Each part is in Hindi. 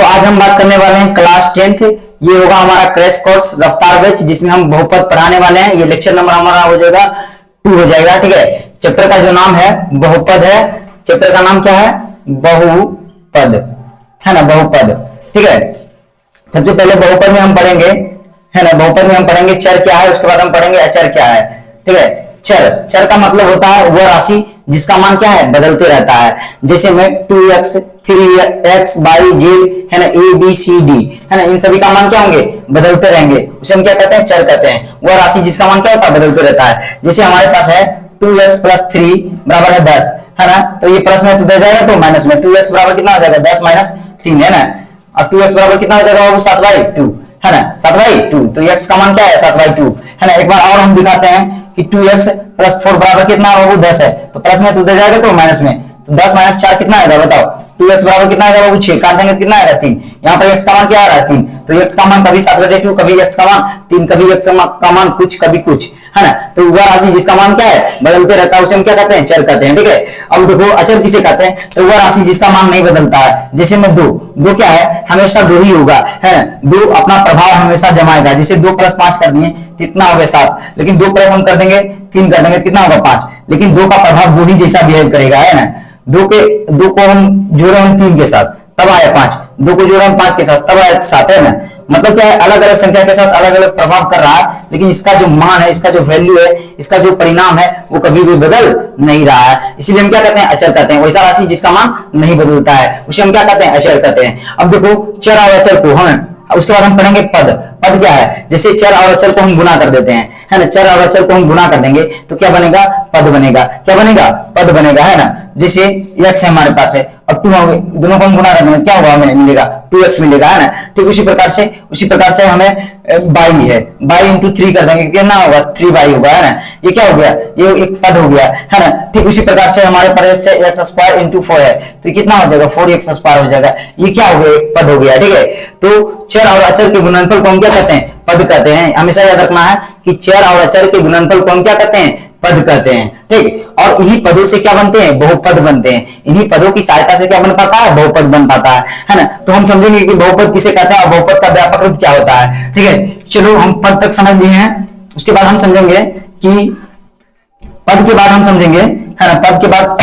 तो आज हम बात करने वाले हैं क्लास 10th। ये होगा हमारा क्रैश कोर्स रफ्तार बैच, जिसमें हम बहुपद पढ़ाने वाले हैं। ये लेक्चर नंबर हमारा हो जाएगा 2 हो जाएगा। ठीक है, चैप्टर का जो नाम है बहुपद है। चैप्टर का नाम क्या है? बहुपद, है ना, बहुपद। ठीक है, सबसे पहले बहुपद में हम पढ़ेंगे, है ना, बहुपद में हम पढ़ेंगे चर क्या है, उसके बाद हम पढ़ेंगे अचर क्या है। ठीक है, चर का मतलब होता है वह राशि जिसका मान क्या है, बदलते रहता है। जैसे में 2x 3x y z, है ना, a b c d, है ना, इन सभी का मान क्या होंगे, बदलते रहेंगे। उसे हम क्या कहते हैं, चर कहते हैं। वह राशि जिसका मान क्या होता है, बदलते रहता है। जैसे हमारे पास है 2x + 3 बराबर है 10, है ना, तो ये प्लस में तो दे जाएगा, तो माइनस में 2x बराबर कितना हो जाएगा, 10 - 3, है ना। अब 2x बराबर कितना हो जाएगा, वो 7/2, है ना, 7/2। तो x का मान क्या है, 7/2, है ना। एक बार और हम दिखाते हैं कि 2x + 4 बराबर कितना है, वो 10 है, तो प्लस में तो दे जाएगा, तो माइनस में, तो 10 - 4 कितना आएगा, बताओ। 2x बराबर कितना आएगा, वो 6, काट देंगे कितना आएगा, 3। यहाँ पर x का मान क्या आ रहा है, 3। तो x का मान कभी 7/2, कभी x का मान 3, कभी x का मान कुछ, कभी कुछ, है ना। तो वह राशि जिसका मान क्या है, बदलते रहता है, उसे हम क्या कहते हैं, चर कहते हैं। ठीक है, अब देखो अचर किसे कहते हैं, तो वह राशि जिसका मान नहीं बदलता है। जैसे में 2 क्या है, हमेशा 2 ही होगा, है ना। 2 अपना प्रभाव हमेशा जमाएगा। जैसे 2 + 5 कर दिए, कितना हो गया 7, लेकिन 2 प्लस हम कर देंगे 3 कर देंगे, कितना होगा 5, लेकिन 2 का प्रभाव 2 ही जैसा बिहेव करेगा, है ना। 2 को हम जोड़े हम 3 के साथ, तब आया 5, 2 को जोड़े हम 5 के साथ, तब आया 7, है ना। मतलब क्या है, अलग अलग संख्या के साथ अलग अलग प्रभाव कर रहा है, लेकिन इसका जो मान है, इसका जो वैल्यू है, इसका जो परिणाम है, वो कभी भी बदल नहीं रहा है। इसीलिए हम क्या कहते हैं, अचर कहते हैं। वैसा राशि जिसका मान नहीं बदलता है, उसे हम क्या कहते हैं, अचर कहते हैं। अब देखो चर और अचर को हम, उसके बाद हम पढ़ेंगे पद। पद क्या है, जैसे चर और अचर को हम गुना कर देते हैं, है ना। चर और अचर को हम गुना कर देंगे तो क्या बनेगा, पद बनेगा। क्या बनेगा, पद बनेगा, है ना। जैसे x है हमारे पास है, और 2 होंगे, दोनों को हम गुना कर देंगे, क्या होगा, हमें मिलेगा 2x मिलेगा, है ना। ठीक उसी प्रकार से हमें y है, y × 3 कर देंगे, कितना होगा, 3y होगा, है ना। ये क्या हो गया, ये एक पद हो गया, है ना। ठीक उसी प्रकार से हमारे पास x² × 4 है, तो कितना हो जाएगा, 4x² हो जाएगा। ये क्या हो गया, एक पद हो गया। ठीक है, तो चर और अचर के गुणनफल को हम क्या कहते हैं, पद कहते हैं। हमेशा याद रखना है कि चर और अचर के गुणनफल को हम क्या कहते हैं, पद कहते हैं। ठीक, और इन्हीं पदों से क्या बनते हैं, बहुपद बनते हैं। इन्हीं पदों की सहायता से क्या बन पाता है, बहुपद बन पाता है ना। तो हम समझेंगे कि बहुपद किसे कहते हैं और बहुपद का व्यापक रूप क्या होता है। ठीक है, चलो हम पद तक समझ लिए हैं, उसके बाद हम समझेंगे कि पद के बाद हम समझेंगे, है ना, पद के बाद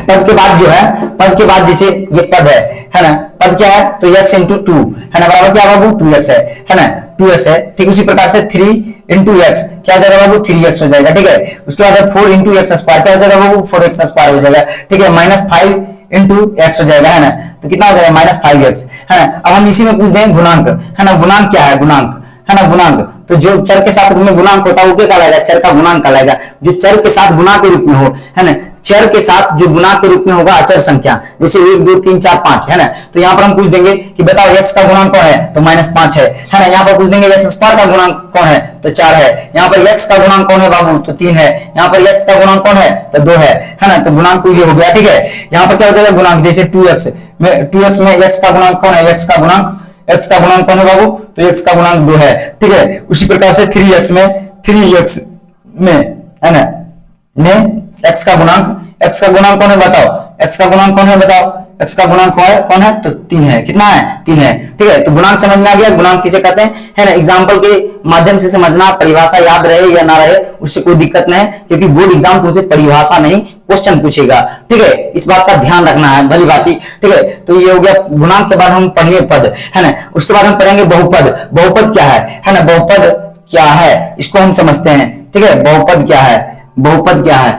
पद के बाद जो है, पद के बाद जैसे ये पद है ना, पद क्या है, तो x × 2, है ना, बराबर क्या बाबू, 2x है ना, 2x है। ठीक उसी प्रकार से 3 × x क्या हो जाएगा बाबू, 3x हो जाएगा। ठीक है, उसके बाद 4 × x² क्या हो जाएगा बाबू, 4x² हो जाएगा। ठीक है, -5 × x हो जाएगा, है ना, तो कितना हो जाएगा, -5x, है ना। अब हम इसी में पूछ दें गुणांक, है ना। गुणांक क्या है, गुणांक, है ना, गुणांक। तो जो चर के साथ में गुणांक होता है वो क्या कहलाएगा, चर का गुणांक कहलाएगा। जो चर के साथ गुणा के रूप में हो, है ना, चर के साथ जो गुणा के रूप में होगा अचर संख्या, जैसे 1 2 3 4 5, है ना। तो यहाँ पर हम पूछ देंगे कि बताओ x का गुणांक कौन है, तो -5 है ना। यहाँ पर पूछ देंगे x² का गुणांक कौन है, तो 4 है। यहाँ पर x का गुणांक कौन है बाबू, तो 3 है। यहाँ पर x का गुणांक कौन है, तो 2 है ना। तो गुणांक ये हो गया। ठीक है, यहाँ पर क्या हो जाएगा, गुणांक, जैसे 2x में x का गुणांक कौन है, x का गुणांक कौन है बाबू, तो x का गुणांक 2 है। ठीक है, उसी प्रकार से 3x में, है ना, x का गुणांक कौन है बताओ, x का गुणांक कौन है बताओ, x का गुणांक कौन है, तो 3 है। कितना है, 3 है। ठीक है, तो गुणांक समझ में आ गया, गुणांक किसे कहते हैं, है ना। एग्जांपल के माध्यम से समझना, परिभाषा याद रहे या ना रहे उससे कोई दिक्कत नहीं है, क्योंकि बोर्ड एग्जाम तुमसे परिभाषा नहीं क्वेश्चन पूछेगा। ठीक है, इस बात का ध्यान रखना है, भली बात ही। ठीक है, तो ये हो गया गुणांक के बाद हम पढ़ेंगे पद, है ना। उसके बाद हम पढ़ेंगे बहुपद। बहुपद क्या है ना, बहुपद क्या है, इसको हम समझते हैं। ठीक है, बहुपद क्या है, बहुपद क्या है,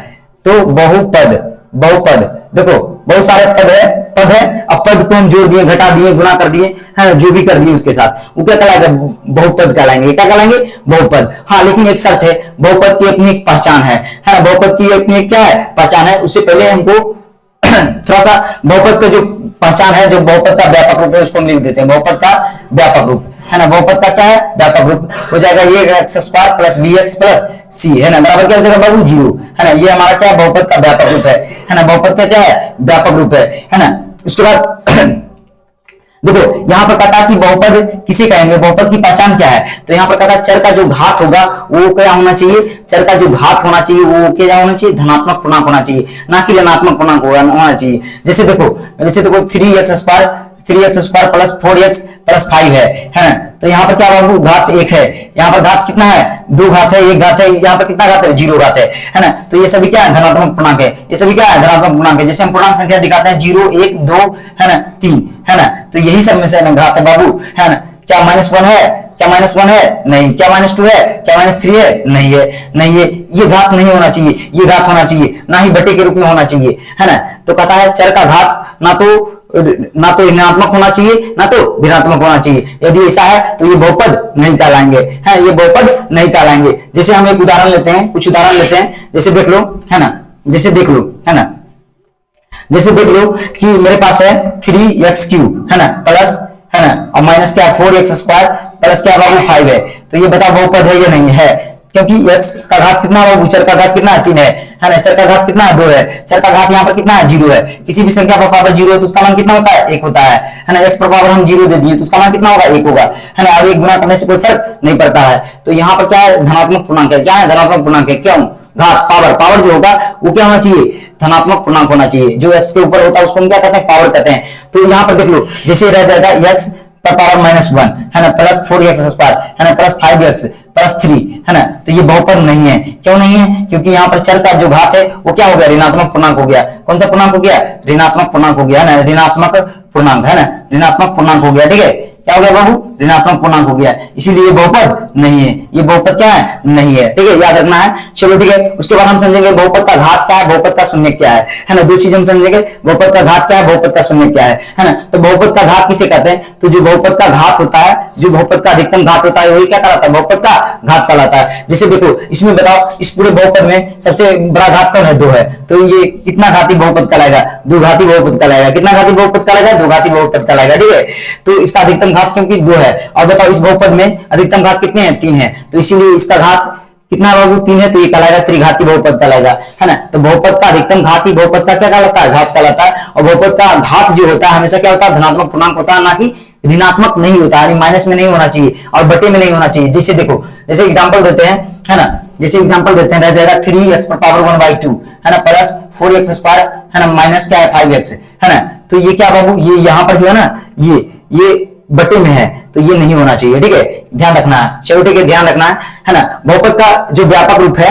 तो बहुपद देखो बहुत सारे पद है। अब पद को हम जोड़ दिए, घटा दिए, गुना कर दिए, है ना, जो भी कर दिए उसके साथ, वो क्या कहलाएगा, बहुपद कहलाएंगे। क्या कहलाएंगे, बहुपद। हाँ, लेकिन एक शर्त है, बहुपद की अपनी एक पहचान है ना। बहुपद की अपनी क्या है, पहचान है। उससे पहले हमको थोड़ा सा बहुपद का जो पहचान है, जो बहुपद का व्यापक रूप है, उसको हम लिख देते हैं। बहुपद का व्यापक रूप, है ना, बहुपद का क्या है, व्यापक रूप हो जाएगा, ये x² + bx + c, है ना, बराबर क्या हो जाएगा बाबू, 0, है ना। ये हमारा क्या, बहुपद का व्यापक रूप है ना। बहुपद का क्या है, व्यापक रूप है ना। उसके बाद देखो यहाँ पर कहता है कि बहुपद किसे कहेंगे, बहुपद की पहचान क्या है, तो यहाँ पर कहता है चर का जो घात होगा वो क्या होना चाहिए, चर का जो घात होना चाहिए वो क्या होना चाहिए, धनात्मक पूर्णांक होना चाहिए, ना कि ऋणात्मक पूर्णांक होना चाहिए। जैसे देखो 3x² प्लस 4x प्लस 5 है ना, तो यहाँ पर क्या बाबू घात 1 है, यहाँ पर घात कितना है, 2 घात है, 1 घात है, यहाँ पर कितना घात है, 0 घात है ना, तो ये सभी क्या है, धनात्मक पूर्णांक है, ये सभी क्या है, धनात्मक पूर्णांक है। जैसे हम पूर्णांक संख्या दिखाते हैं 0 1 2 है ना 3 है ना, तो यही सब में से घात है बाबू है ना। क्या -1 है, क्या -1 है, नहीं। क्या -2 है, क्या -3 है, नहीं है, नहीं है, ये घात नहीं होना चाहिए, ये घात होना चाहिए, ना ही बटे के रूप में होना चाहिए है ना। तो कहता है चर का घात ना तो ऋणात्मक होना चाहिए ना तो धनात्मक होना चाहिए। यदि ऐसा है तो ये बहुपद नहीं कहलाएंगे, है ये बहुपद नहीं कहलाएंगे। जैसे हम एक उदाहरण लेते हैं, कुछ उदाहरण लेते हैं, जैसे देख लो है ना, जैसे देख लो है ना, जैसे देख लो कि मेरे पास है 3x³ है ना प्लस है ना और माइनस क्या 4x² प्लस क्या बाबू 5 है, तो ये बताओ बहुपद है या नहीं है, क्योंकि x का घात कितना है, चर का घात कितना है 3 है ना, चर का घात कितना है 2 है, चर का घात यहाँ पर कितना है 0 है। किसी भी संख्या पर पावर 0 है तो उसका मान कितना होता है 1 होता है ना, x पर पावर हम 0 दे दिए तो उसका मान कितना होगा 1 होगा है ना, और 1 गुना करने से कोई फर्क नहीं पड़ता है। तो यहाँ पर क्या है, धनात्मक पूर्णांक है, क्या है धनात्मक पूर्णांक है, क्यों, घात पावर जो होगा वो क्या होना चाहिए, धनात्मक पूर्णांक होना चाहिए। जो x के ऊपर होता है उसको हम क्या कहते हैं, पावर कहते हैं। तो यहाँ पर देख लो जैसे रह जाएगा x पर पावर -1 है ना प्लस 4x² है ना प्लस 5x प्लस 3 है ना, तो ये बहुपद नहीं है। क्यों नहीं है, क्योंकि यहाँ पर चर का जो घात है वो क्या हो गया, ऋणात्मक पूर्णांक हो गया। कौन सा पूर्णांक हो गया, ऋणात्मक पूर्णांक हो गया है ना, ऋणात्मक पूर्णांक है ना, ऋणात्मक पूर्णांक हो गया। ठीक है, क्या हो गया बाबू, ऋणात्मक पूर्णांक हो गया, इसीलिए ये बहुपद नहीं है, ये बहुपद क्या है, नहीं है। ठीक है, याद रखना है। चलो ठीक है, उसके बाद हम समझेंगे बहुपद का घात क्या है, बहुपद का शून्य क्या है ना, दो चीज हम समझेंगे, बहुपद का घात क्या है, बहुपद का शून्य क्या है ना। तो बहुपद का घात किसे कहते हैं, तो जो बहुपद का घात होता है, जो बहुपद का अधिकतम घात होता है वही क्या कहलाता है, बहुपद का घात कहलाता है। जैसे देखो इसमें बताओ, इस पूरे बहुपद में सबसे बड़ा घात कौन है, 2 है, तो ये कितना घाती बहुपद कहलाएगा, 2 घाती बहुपद कहलाएगा। कितना घाती बहुपद कहलाएगा, 2 घाती बहुपद कहलाएगा। ठीक है, तो इसका अधिकतम घात क्योंकि 2 है, और बताओ इस बहुपद में अधिकतम घात कितने हैं, 3 है, तो इसीलिए इसका घात कितना बाबू 3 है, तो ये कहलाएगा त्रिघाती बहुपद कहलाएगा है ना। तो बहुपद का अधिकतम घाती बहुपद का क्या कहलाता है, घात कहलाता है। और बहुपद का घात जो होता है हमेशा क्या होता है, धनात्मक पूर्णांक होता है, ना कि ऋणात्मक नहीं होता है, माइनस में नहीं होना चाहिए और बटे में नहीं होना चाहिए। जैसे देखो, जैसे एग्जांपल देते हैं है ना, जैसे एग्जांपल देते हैं, रह जाएगा 3x पर पावर 1/2 है ना प्लस 4x² है ना माइनस क्या है 5x है ना। तो ये क्या बाबू, ये यहाँ पर जो है ना, ये बटे में है, तो ये नहीं होना चाहिए। ठीक है, ध्यान रखना है। चलो ठीक है, ध्यान रखना है ना। बहुपद का जो व्यापक रूप है,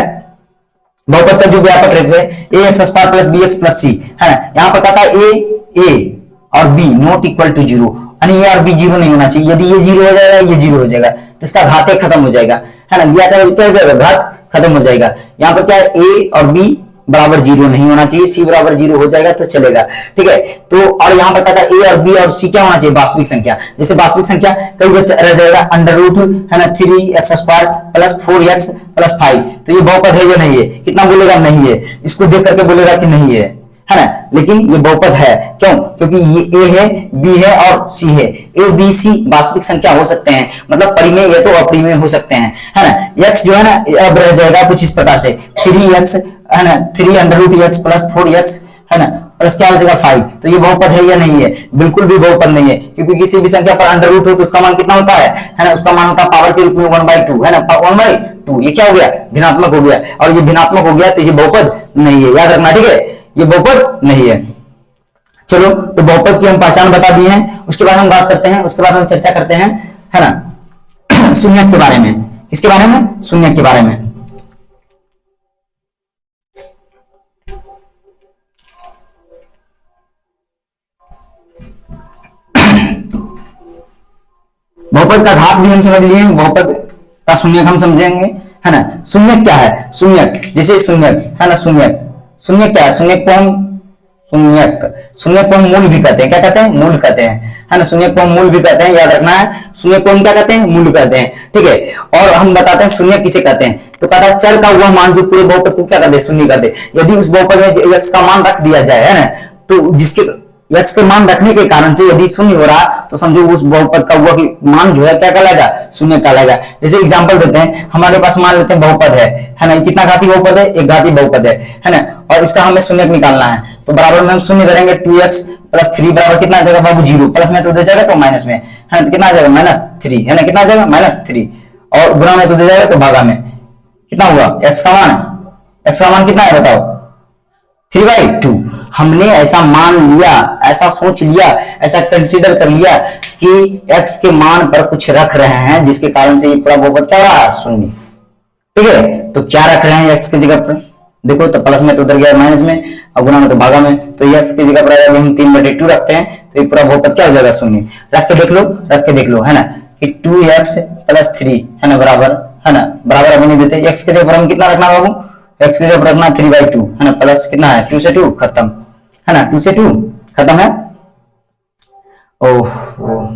बहुपद का जो व्यापक रूप है ax² plus bx plus c है ना, यहाँ पर कहता है a और b नॉट इक्वल टू 0, यानी a और b 0 नहीं होना चाहिए। यदि ये 0 हो जाएगा, ये 0 हो जाएगा, तो इसका घात खत्म हो जाएगा है ना, क्या हो जाएगा, घात खत्म हो जाएगा। यहाँ पर क्या है, a और b बराबर 0 नहीं होना चाहिए, c बराबर 0 हो जाएगा तो चलेगा। ठीक है, तो और यहाँ पर कहता है a और b और c क्या होना चाहिए, वास्तविक संख्या। जैसे वास्तविक संख्या कई बच्चा रह जाएगा अंडर रूट है ना 3x² प्लस 4x प्लस 5, तो ये बहुपद है या नहीं है, कितना बोलेगा, नहीं है। इसको देख करके बोलेगा कि नहीं है ना, लेकिन ये बहुपद है। क्यों, क्योंकि ये a है, b है और c है। a b c वास्तविक संख्या हो सकते हैं, मतलब परिमेय या तो अपरिमेय हो सकते हैं है ना। x जो है ना अब रह जाएगा कुछ इस प्रकार से 3x है ना, 3√x प्लस 4x है ना प्लस क्या हो जाएगा 5, तो ये बहुपद है या नहीं है, बिल्कुल भी बहुपद नहीं है, क्योंकि किसी भी संख्या पर अंडर रूट हो तो उसका मान कितना होता है ना, उसका मान होता है पावर के रूप में 1/2 है ना, 1/2। ये क्या हो गया, भिन्नात्मक हो गया, और ये भिन्नात्मक हो गया तो ये बहुपद नहीं है, याद रखना। ठीक है, ये बहुपद नहीं है। चलो, तो बहुपद की हम पहचान बता दी है, उसके बाद हम बात करते हैं, उसके बाद हम चर्चा करते हैं है ना शून्यक के बारे में। इसके बारे में, शून्यक के बारे में। बहुपद का घात भी हम समझ लिए, बहुपद का शून्यक हम समझेंगे है ना। शून्यक क्या है, शून्यक जैसे शून्यक है ना, शून्यक क्या है, शून्यक को हम मूल भी कहते हैं, क्या कहते हैं, मूल कहते हैं है ना। शून्यक को हम मूल भी कहते हैं, याद रखना है। शून्यक को हम क्या कहते हैं, मूल कहते हैं। ठीक है, और हम बताते हैं शून्यक किसे कहते हैं, तो कहता है चर का वह मान जो पूरे बहुपद को क्या कहते हैं, शून्य कहते हैं। यदि उस बहुपद में x का मान रख दिया जाए है ना, तो जिसके x के मान रखने के कारण से यदि शून्य हो रहा तो समझो उस बहुपद का वो मान जो है क्या कहलाएगा, शून्य कहलाएगा। जैसे एग्जांपल देते हैं, हमारे पास मान लेते हैं बहुपद है ना, कितना घाती बहुपद है, एक घाती बहुपद है ना, और इसका हमें शून्य निकालना है, तो बराबर में हम शून्य करेंगे 2x प्लस 3 बराबर कितना आ जाएगा बाबू 0, प्लस में तो दे जाएगा तो माइनस में है ना, तो कितना आ जाएगा -3 है ना, कितना आ जाएगा -3, और गुणा में तो दे जाएगा तो भागा में कितना हुआ, x का मान कितना है बताओ 3/2। हमने ऐसा मान लिया, ऐसा सोच लिया, ऐसा कंसीडर कर लिया कि x के मान पर कुछ रख रहे हैं जिसके कारण से ये पूरा बहुपद क्या रहा, शून्य। ठीक है, तो क्या रख रहे हैं x की जगह पर, देखो तो प्लस में तो उधर गया माइनस में, और गुणा में तो भागा में, तो x की जगह पर अगर हम 3/2 रखते हैं तो ये पूरा बहुपद क्या हो जाएगा, शून्य। रख के देख लो है ना कि 2x प्लस 3 है ना बराबर, है ना बराबर अभी नहीं देते, x की जगह पर हम कितना रखना बाबू, x की जगह पर रखना 3/2 है ना, प्लस कितना है 2 से 2 खत्म है ना, 2 से 2 खत्म है, ओह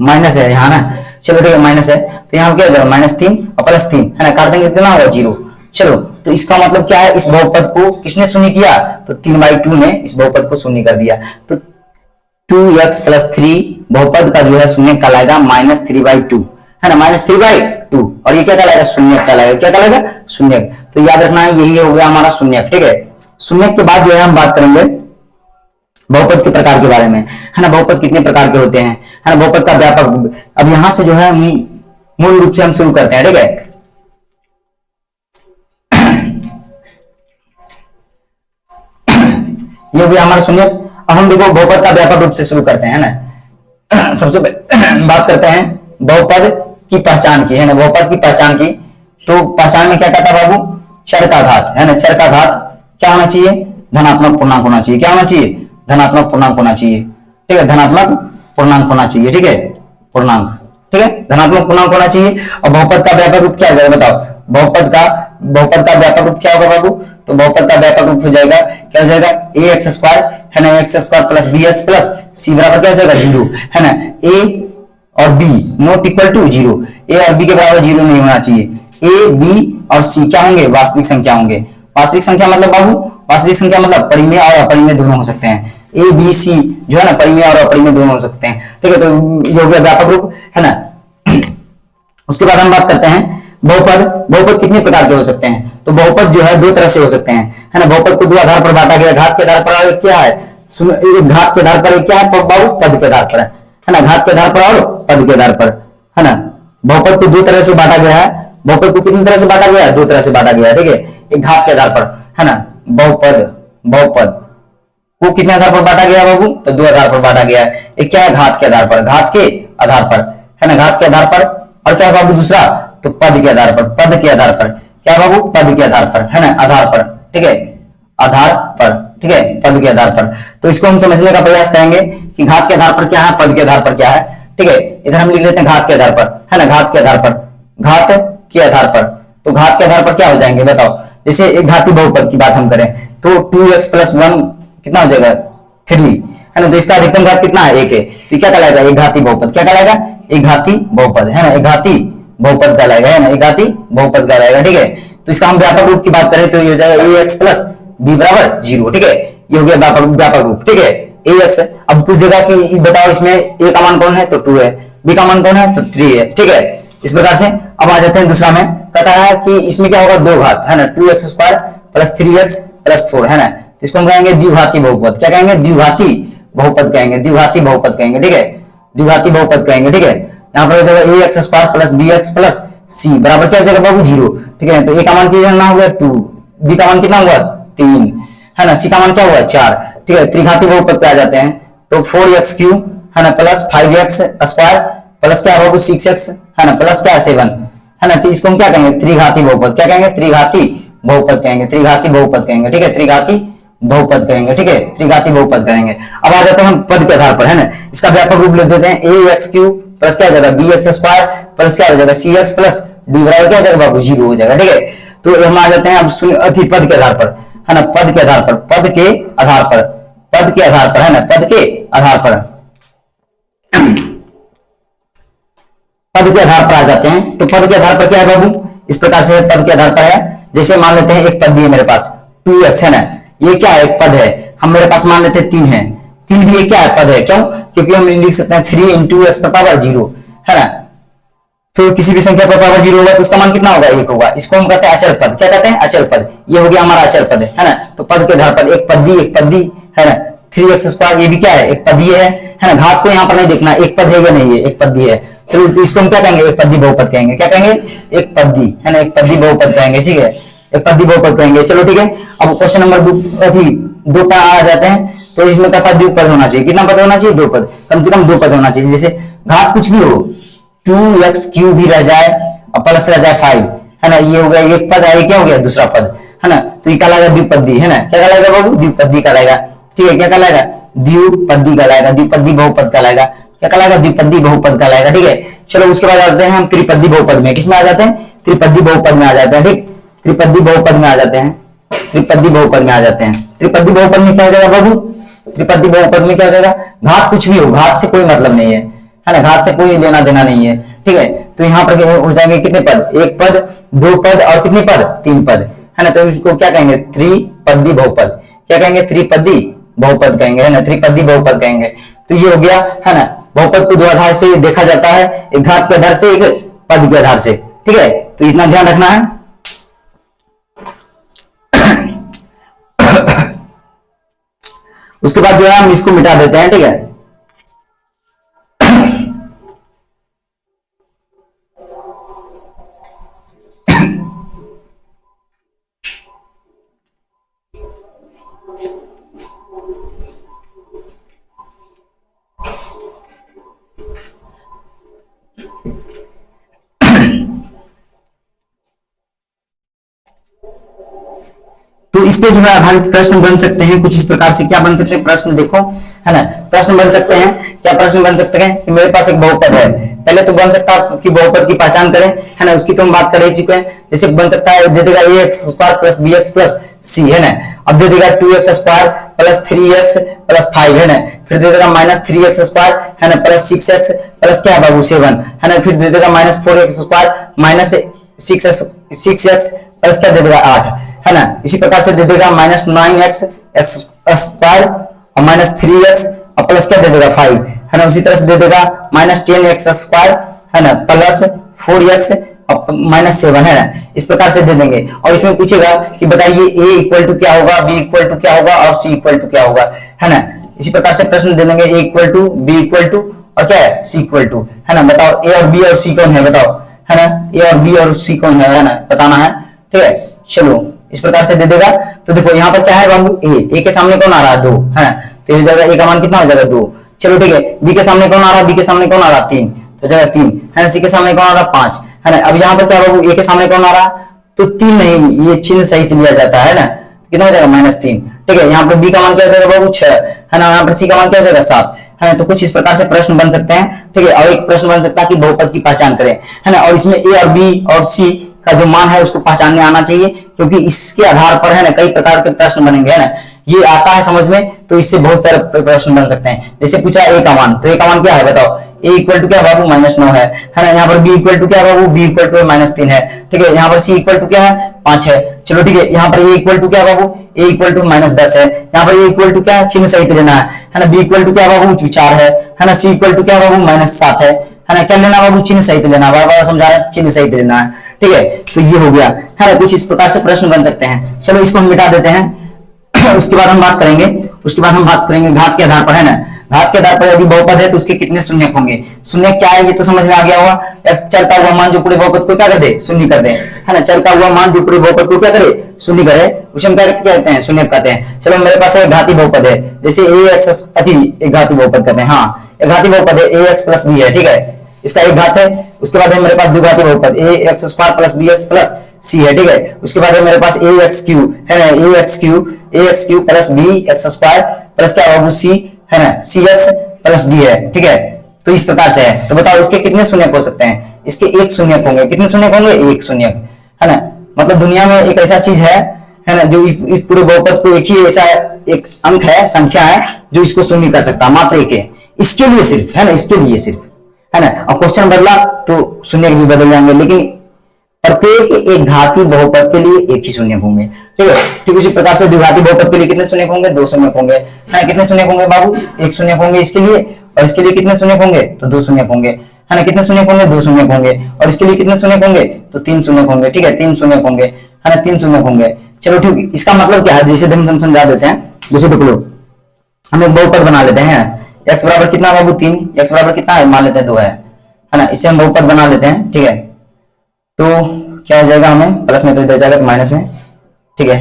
माइनस है यहाँ ना, चलो ठीक है माइनस है, तो यहाँ क्या हो जाएगा -3 और +3 है ना, काट देंगे कितना होगा 0। चलो तो इसका मतलब क्या है, इस बहुपद को किसने शून्य किया, तो 3/2 ने इस बहुपद को शून्य कर दिया, तो 2x प्लस 3 बहुपद का जो है शून्य कहलाएगा -3/2 है ना, -3/2, और ये क्या कहलाएगा, शून्य कहलाएगा, क्या कहलाएगा, शून्य। तो याद रखना है यही हो गया हमारा शून्य। ठीक है, शून्य के बाद जो है हम बात करेंगे बहुपद के प्रकार के बारे में, है ना, बहुपद कितने प्रकार के होते हैं, है ना, बहुपद का व्यापक। अब यहां से जो है मूल रूप से हम शुरू करते हैं। ठीक है, ये हो गया हमारा शून्य। अब हम देखो बहुपद का व्यापक रूप से शुरू करते हैं ना। सबसे बात करते हैं बहुपद की पहचान की, है ना, बहुपद की पहचान की। तो पहचान में क्या कहता है बाबू, चर का घात, है ना, चर का घात क्या होना चाहिए, धनात्मक पूर्णांक होना चाहिए, क्या होना चाहिए, धनात्मक पूर्णांक होना चाहिए। ठीक है, धनात्मक पूर्णांक होना चाहिए। ठीक है, पूर्णांक, ठीक है, धनात्मक पूर्णांक होना चाहिए। और बहुपद का व्यापक रूप क्या हो जाएगा बताओ, बहुपद का व्यापक रूप क्या होगा बाबू, तो बहुपद का व्यापक रूप हो जाएगा, क्या हो जाएगा, ax² है ना, ax² plus bx plus c बराबर क्या हो जाएगा 0 है ना, a और b not equal to 0, a और b के बराबर 0 नहीं होना चाहिए, a b और c क्या होंगे, वास्तविक संख्या होंगे। वास्तविक संख्या मतलब बाबू, वास्तविक संख्या मतलब परिमेय और अपरिमेय दोनों हो सकते हैं, a b c जो है ना परिमेय और अपरिमेय दोनों हो सकते हैं। ठीक है, तो ये हो गया व्यापक रूप, है ना। उसके बाद हम बात करते हैं बहुपद कितने प्रकार के हो सकते हैं, तो बहुपद जो है दो तरह से हो सकते हैं, है ना। बहुपद को दो आधार पर बांटा गया, घात के आधार पर क्या है, घात के आधार पर क्या है बाबू, पद के आधार पर है ना, घात के आधार पर और पद के आधार पर, है ना। बहुपद को दो तरह से बांटा गया है, बहुपद को कितनी तरह से बांटा गया है, दो तरह से बांटा गया है। ठीक है, एक घात के आधार पर, है ना, बहुपद को कितने आधार पर बांटा गया बाबू, तो दो आधार पर बांटा गया है। एक क्या है, घात के आधार पर, घात के आधार पर, है ना, घात के आधार पर, और क्या बाबू दूसरा, तो पद के आधार पर, पद के आधार पर, क्या बाबू, पद के आधार पर, है ना, आधार पर। ठीक है, आधार पर, ठीक है, पद के आधार पर। तो इसको हम समझने का प्रयास करेंगे कि घात के आधार पर क्या है, पद के आधार पर क्या है। ठीक है, इधर हम लिख लेते हैं घात के आधार पर, है ना, घात के आधार पर, घात के आधार पर। तो घात के आधार पर क्या हो जाएंगे बताओ, जैसे एक घाती बहुपद की बात हम करें तो 2x प्लस 1 कितना हो जाएगा 3, है ना, तो इसका अधिकतम घात कितना है, 1 है, तो क्या कहलाएगा, एक घाती बहुपद, क्या कहलाएगा, एक घाती बहुपद, है ना, एक घाती बहुपद कहलाएगा, है ना, एक घाती बहुपद कहलाएगा। ठीक है, तो इसका हम व्यापक रूप की बात करें तो ये हो जाएगा ax प्लस b बराबर 0। ठीक है, ये हो गया व्यापक रूप। ठीक है, ax। अब पूछ देगा कि बताओ इसमें a का मान कौन है, तो 2 है, b का मान कौन है, तो 3 है। ठीक है, इस प्रकार से अब आ जाते हैं दूसरा में, कहता है कि इसमें क्या होगा, दो घात, है ना, 2x² प्लस 3x प्लस 4, है ना, इसको हम कहेंगे द्विघाती बहुपद, क्या कहेंगे, द्विघाती बहुपद कहेंगे, द्विघाती बहुपद कहेंगे। ठीक है, द्विघाती बहुपद कहेंगे। ठीक है, यहाँ पर हो जाएगा ax² plus bx plus c बराबर क्या हो जाएगा बाबू 0। ठीक है, तो a का मान कितना हो गया 2, b का मान कितना हुआ 3, है ना, c का मान क्या हुआ 4। ठीक है, त्रिघाती बहुपद पे आ जाते हैं, तो 4x³ है ना प्लस 5x² प्लस क्या बाबू 6x, है ना, प्लस क्या 7, है ना, तो इसको हम क्या कहेंगे, त्रिघाती बहुपद, क्या कहेंगे, त्रिघाती बहुपद कहेंगे, त्रिघाती बहुपद कहेंगे। ठीक है, त्रिघाती बहुपद कहेंगे। ठीक है, त्रिघाती बहुपद कहेंगे। अब आ जाते हैं हम पद के आधार पर, है ना, इसका व्यापक रूप लिख देते हैं ax³ प्लस क्या हो जाएगा bx² प्लस क्या हो जाएगा cx प्लस d बराबर क्या हो जाएगा बाबू 0 हो जाएगा। ठीक है, तो हम आ जाते हैं अब पद के आधार पर, है ना, पद के आधार पर, पद के आधार पर, पद के आधार पर, है ना, पद के आधार पर, पद के आधार पर आ जाते हैं। तो पद के आधार पर क्या है बाबू, इस प्रकार से पद के आधार पर है, जैसे मान लेते हैं एक पद भी है मेरे पास 2x, है ना, ये क्या है, एक पद है, हम मेरे पास मान लेते हैं 3 है, 3 भी एक क्या है, पद है। क्यों? क्योंकि हम लिख सकते हैं 3 इंटू एक्स पर पावर 0, है ना। तो किसी भी संख्या पर पावर 0 होगा तो उसका मान कितना होगा, 1 होगा। इसको हम कहते हैं अचल पद। क्या कहते हैं? अचल पद। ये हो गया हमारा अचल पद, है ना। तो पद के आधार पर एक पदी, है ना। 3x², ये भी क्या है, एक पदीय है ना। घात को यहाँ पर नहीं देखना, एक पद है या नहीं है, एक पदीय है। चलो तो इसको हम क्या कहेंगे, एक पदी बहुपद कहेंगे। क्या कहेंगे? एक पदी, है ना, एक पदी बहुपद कहेंगे, ठीक है, एक पदी बहुपद कहेंगे। चलो ठीक है। अब क्वेश्चन नंबर 2 पर आ जाते हैं। तो इसमें क्या पद, द्विपद होना चाहिए। कितना पद होना चाहिए? 2 पद, कम से कम 2 पद होना चाहिए। जैसे घात कुछ भी हो, 2x³ भी रह जाए और प्लस रह जाए 5, है ना, ये हो गया एक पद, है क्या हो गया, दूसरा पद, है ना। तो ये कहलाएगा द्विपदी, है ना। क्या कहलाएगा बाबू? द्विपदी कहलाएगा, ठीक है। क्या कहलाएगा? द्विपदी कहलाएगा, द्विपदी बहुपद कहलाएगा। क्या कहलाएगा? द्विपदी बहुपद कहलाएगा, ठीक है। चलो उसके बाद आते हैं हम त्रिपदी बहुपद में। किसमें आ जाते हैं? त्रिपदी बहुपद में आ जाते हैं, ठीक। त्रिपदी बहुपद में आ जाते हैं, त्रिपदी बहुपद में आ जाते हैं। त्रिपदी बहुपद में क्या हो जाएगा बाबू? त्रिपदी बहुपद में क्या हो जाएगा? घात कुछ भी हो, घात से कोई मतलब नहीं है, है ना, घात से कोई लेना देना नहीं है, ठीक है। तो यहाँ पर हो जाएंगे कितने पद? एक पद, 2 पद और कितने पद? 3 पद, है ना। तो इसको क्या कहेंगे? त्रिपदी बहुपद। क्या कहेंगे? त्रिपदी बहुपद कहेंगे, है ना, त्रिपदी बहुपद कहेंगे। तो ये हो गया, है ना। बहुपद को 2 आधार से देखा जाता है, एक घात के आधार से, एक पद के आधार से, ठीक है। तो इतना ध्यान रखना है। उसके बाद जो है हम इसको मिटा देते हैं, ठीक है। तो इस पे जो है आधारित प्रश्न बन सकते हैं कुछ इस प्रकार से। क्या बन सकते हैं प्रश्न? देखो, है ना, प्रश्न बन सकते हैं। क्या प्रश्न बन सकते हैं कि मेरे पास एक बहुपद है। पहले तो बन सकता है कि बहुपद की पहचान करें, है ना, उसकी तो हम बात कर ही चुके हैं। जैसे बन सकता है, दे देगा ax² + bx + c, है ना। अब दे देगा 2x² + 3x + 5, है ना। फिर दे देगा -3x², है ना, + 6x प्लस क्या है बाबू 7, है ना। फिर दे देगा -4x² - 6x प्लस क्या दे देगा 8, है ना। इसी प्रकार से दे देगा -9x² और -3x और प्लस क्या दे देगा 5, है ना। उसी तरह से दे देगा -10x², है ना, प्लस 4x और -7, है ना। इस प्रकार से दे देंगे। और इसमें पूछेगा कि बताइए a इक्वल टू क्या होगा, b इक्वल टू क्या होगा और c इक्वल टू क्या होगा, है ना। इसी प्रकार से प्रश्न दे देंगे, a equal to, b equal to और क्या है, c इक्वल टू, है ना। बताओ a और b और c कौन है, बताओ, है ना। a और b और c कौन है ना, बताना है, ठीक है। चलो इस प्रकार से दे देगा। तो देखो यहाँ पर क्या है बाबू, a के सामने कौन आ रहा है 2, है ना। तो ये हो जाएगा a का मान कितना हो जाएगा 2। चलो ठीक है, b के सामने कौन आ रहा है, b के सामने कौन आ रहा है 3, तो जाएगा 3, है ना। c के सामने कौन आ रहा है 5, है ना। अब यहाँ पर क्या बाबू, a के सामने कौन आ रहा है, तो 3 नहीं, ये चिन्ह सहित लिया जाता है ना। कितना हो जाएगा -3, ठीक है। यहाँ पर b का मान क्या हो जाएगा बाबू 6, है ना। यहाँ पर c का मान क्या हो जाएगा 7, है ना। तो कुछ इस प्रकार से प्रश्न बन सकते हैं, ठीक है। और एक प्रश्न बन सकता है कि बहुपद की पहचान करें, है ना। और इसमें a और b और c का जो मान है उसको पहचानने आना चाहिए, क्योंकि इसके आधार पर, है ना, कई प्रकार के प्रश्न बनेंगे, है ना। ये आता है समझ में, तो इससे बहुत सारे प्रश्न बन सकते हैं। जैसे पूछा a का मान, तो a का मान क्या है बताओ, a इक्वल टू क्या बाबू -9 है ना। यहाँ पर b इक्वल टू क्या बाबू, b इक्वल टू -3 है, ठीक है। यहाँ पर c इक्वल टू क्या है 5 है। चलो ठीक है, यहाँ पर a इक्वल टू क्या बाबू, a इक्वल टू -10 है। यहाँ पर a इक्वल टू क्या है, चिन्ह सहित लेना है ना। b इक्वल टू क्या बाबू 4 है ना। c इक्वल टू क्या बाबू -7 है ना। क्या लेना बाबू, चिन्ह सहित लेना, बार बार समझा रहे हैं, चिन्ह सहित लेना है, ठीक है। तो ये हो गया, है ना। कुछ इस प्रकार से प्रश्न बन सकते हैं। चलो इसको हम मिटा देते हैं। उसके बाद हम बात करेंगे, घात के आधार पर, है ना। घात के आधार पर यदि बहुपद है तो उसके कितने शून्यक होंगे। शून्य क्या है ये तो समझ में आ गया होगा। चल का हुआ मान जो पूरे बहुपद को क्या कर दे, शून्य कर दे, है ना। चल का हुआ मान जो पूरे बहुपद को क्या करे, शून्य करे, उसे हम क्या कहते हैं, शून्य कहते हैं। चलो मेरे पास एक घाती बहुपद है, जैसे एक घाती बहुपद कहते हैं, हाँ एक घाती बहुपद है ax + b है, ठीक है। इसका एक घात है। उसके बाद है मेरे पास द्विघाती बहुपद ax² + bx + c है, ठीक है। उसके बाद है मेरे पास ax³ है ना, ax³ + bx² प्लस क्या होगा c, है ना, cx + d है, ठीक है। तो इस प्रकार से है। तो बताओ इसके कितने शून्यक हो सकते हैं, इसके एक शून्यक होंगे। कितने शून्यक होंगे, एक शून्यक, है ना। मतलब दुनिया में एक ऐसा चीज है ना, जो इस पूरे बहुपद को एक ही ऐसा एक अंक है, संख्या है, जो इसको शून्य कर सकता है, मात्र एक है, इसके लिए सिर्फ, है ना, इसके लिए सिर्फ, है ना। अब क्वेश्चन बदला तो शून्य भी बदल जाएंगे, लेकिन प्रत्येक एक घाती बहुपद के लिए एक ही शून्य होंगे, ठीक है। ठीक उसी प्रकार से द्विघाती बहुपद के लिए कितने शून्य होंगे, दो शून्य होंगे, है कितने शून्य होंगे बाबू, एक शून्य होंगे इसके लिए, और इसके लिए कितने शून्य होंगे, तो दो शून्य होंगे, है ना, कितने शून्य होंगे, दो शून्य होंगे, और इसके लिए कितने शून्य होंगे, तो तीन शून्य होंगे, ठीक है, तीन शून्य होंगे, है ना, तीन शून्य होंगे। चलो ठीक, इसका मतलब क्या है, जैसे हम समझा देते हैं। जैसे देख लो, हम एक बहुपद बना लेते हैं, x बराबर कितना बाबू, तीन, x बराबर कितना है, मान लेते हैं दो है ना, इससे हम बहुपद बना लेते हैं, ठीक है। तो क्या हो जाएगा, हमें प्लस में तो इधर जाएगा तो माइनस में, ठीक है,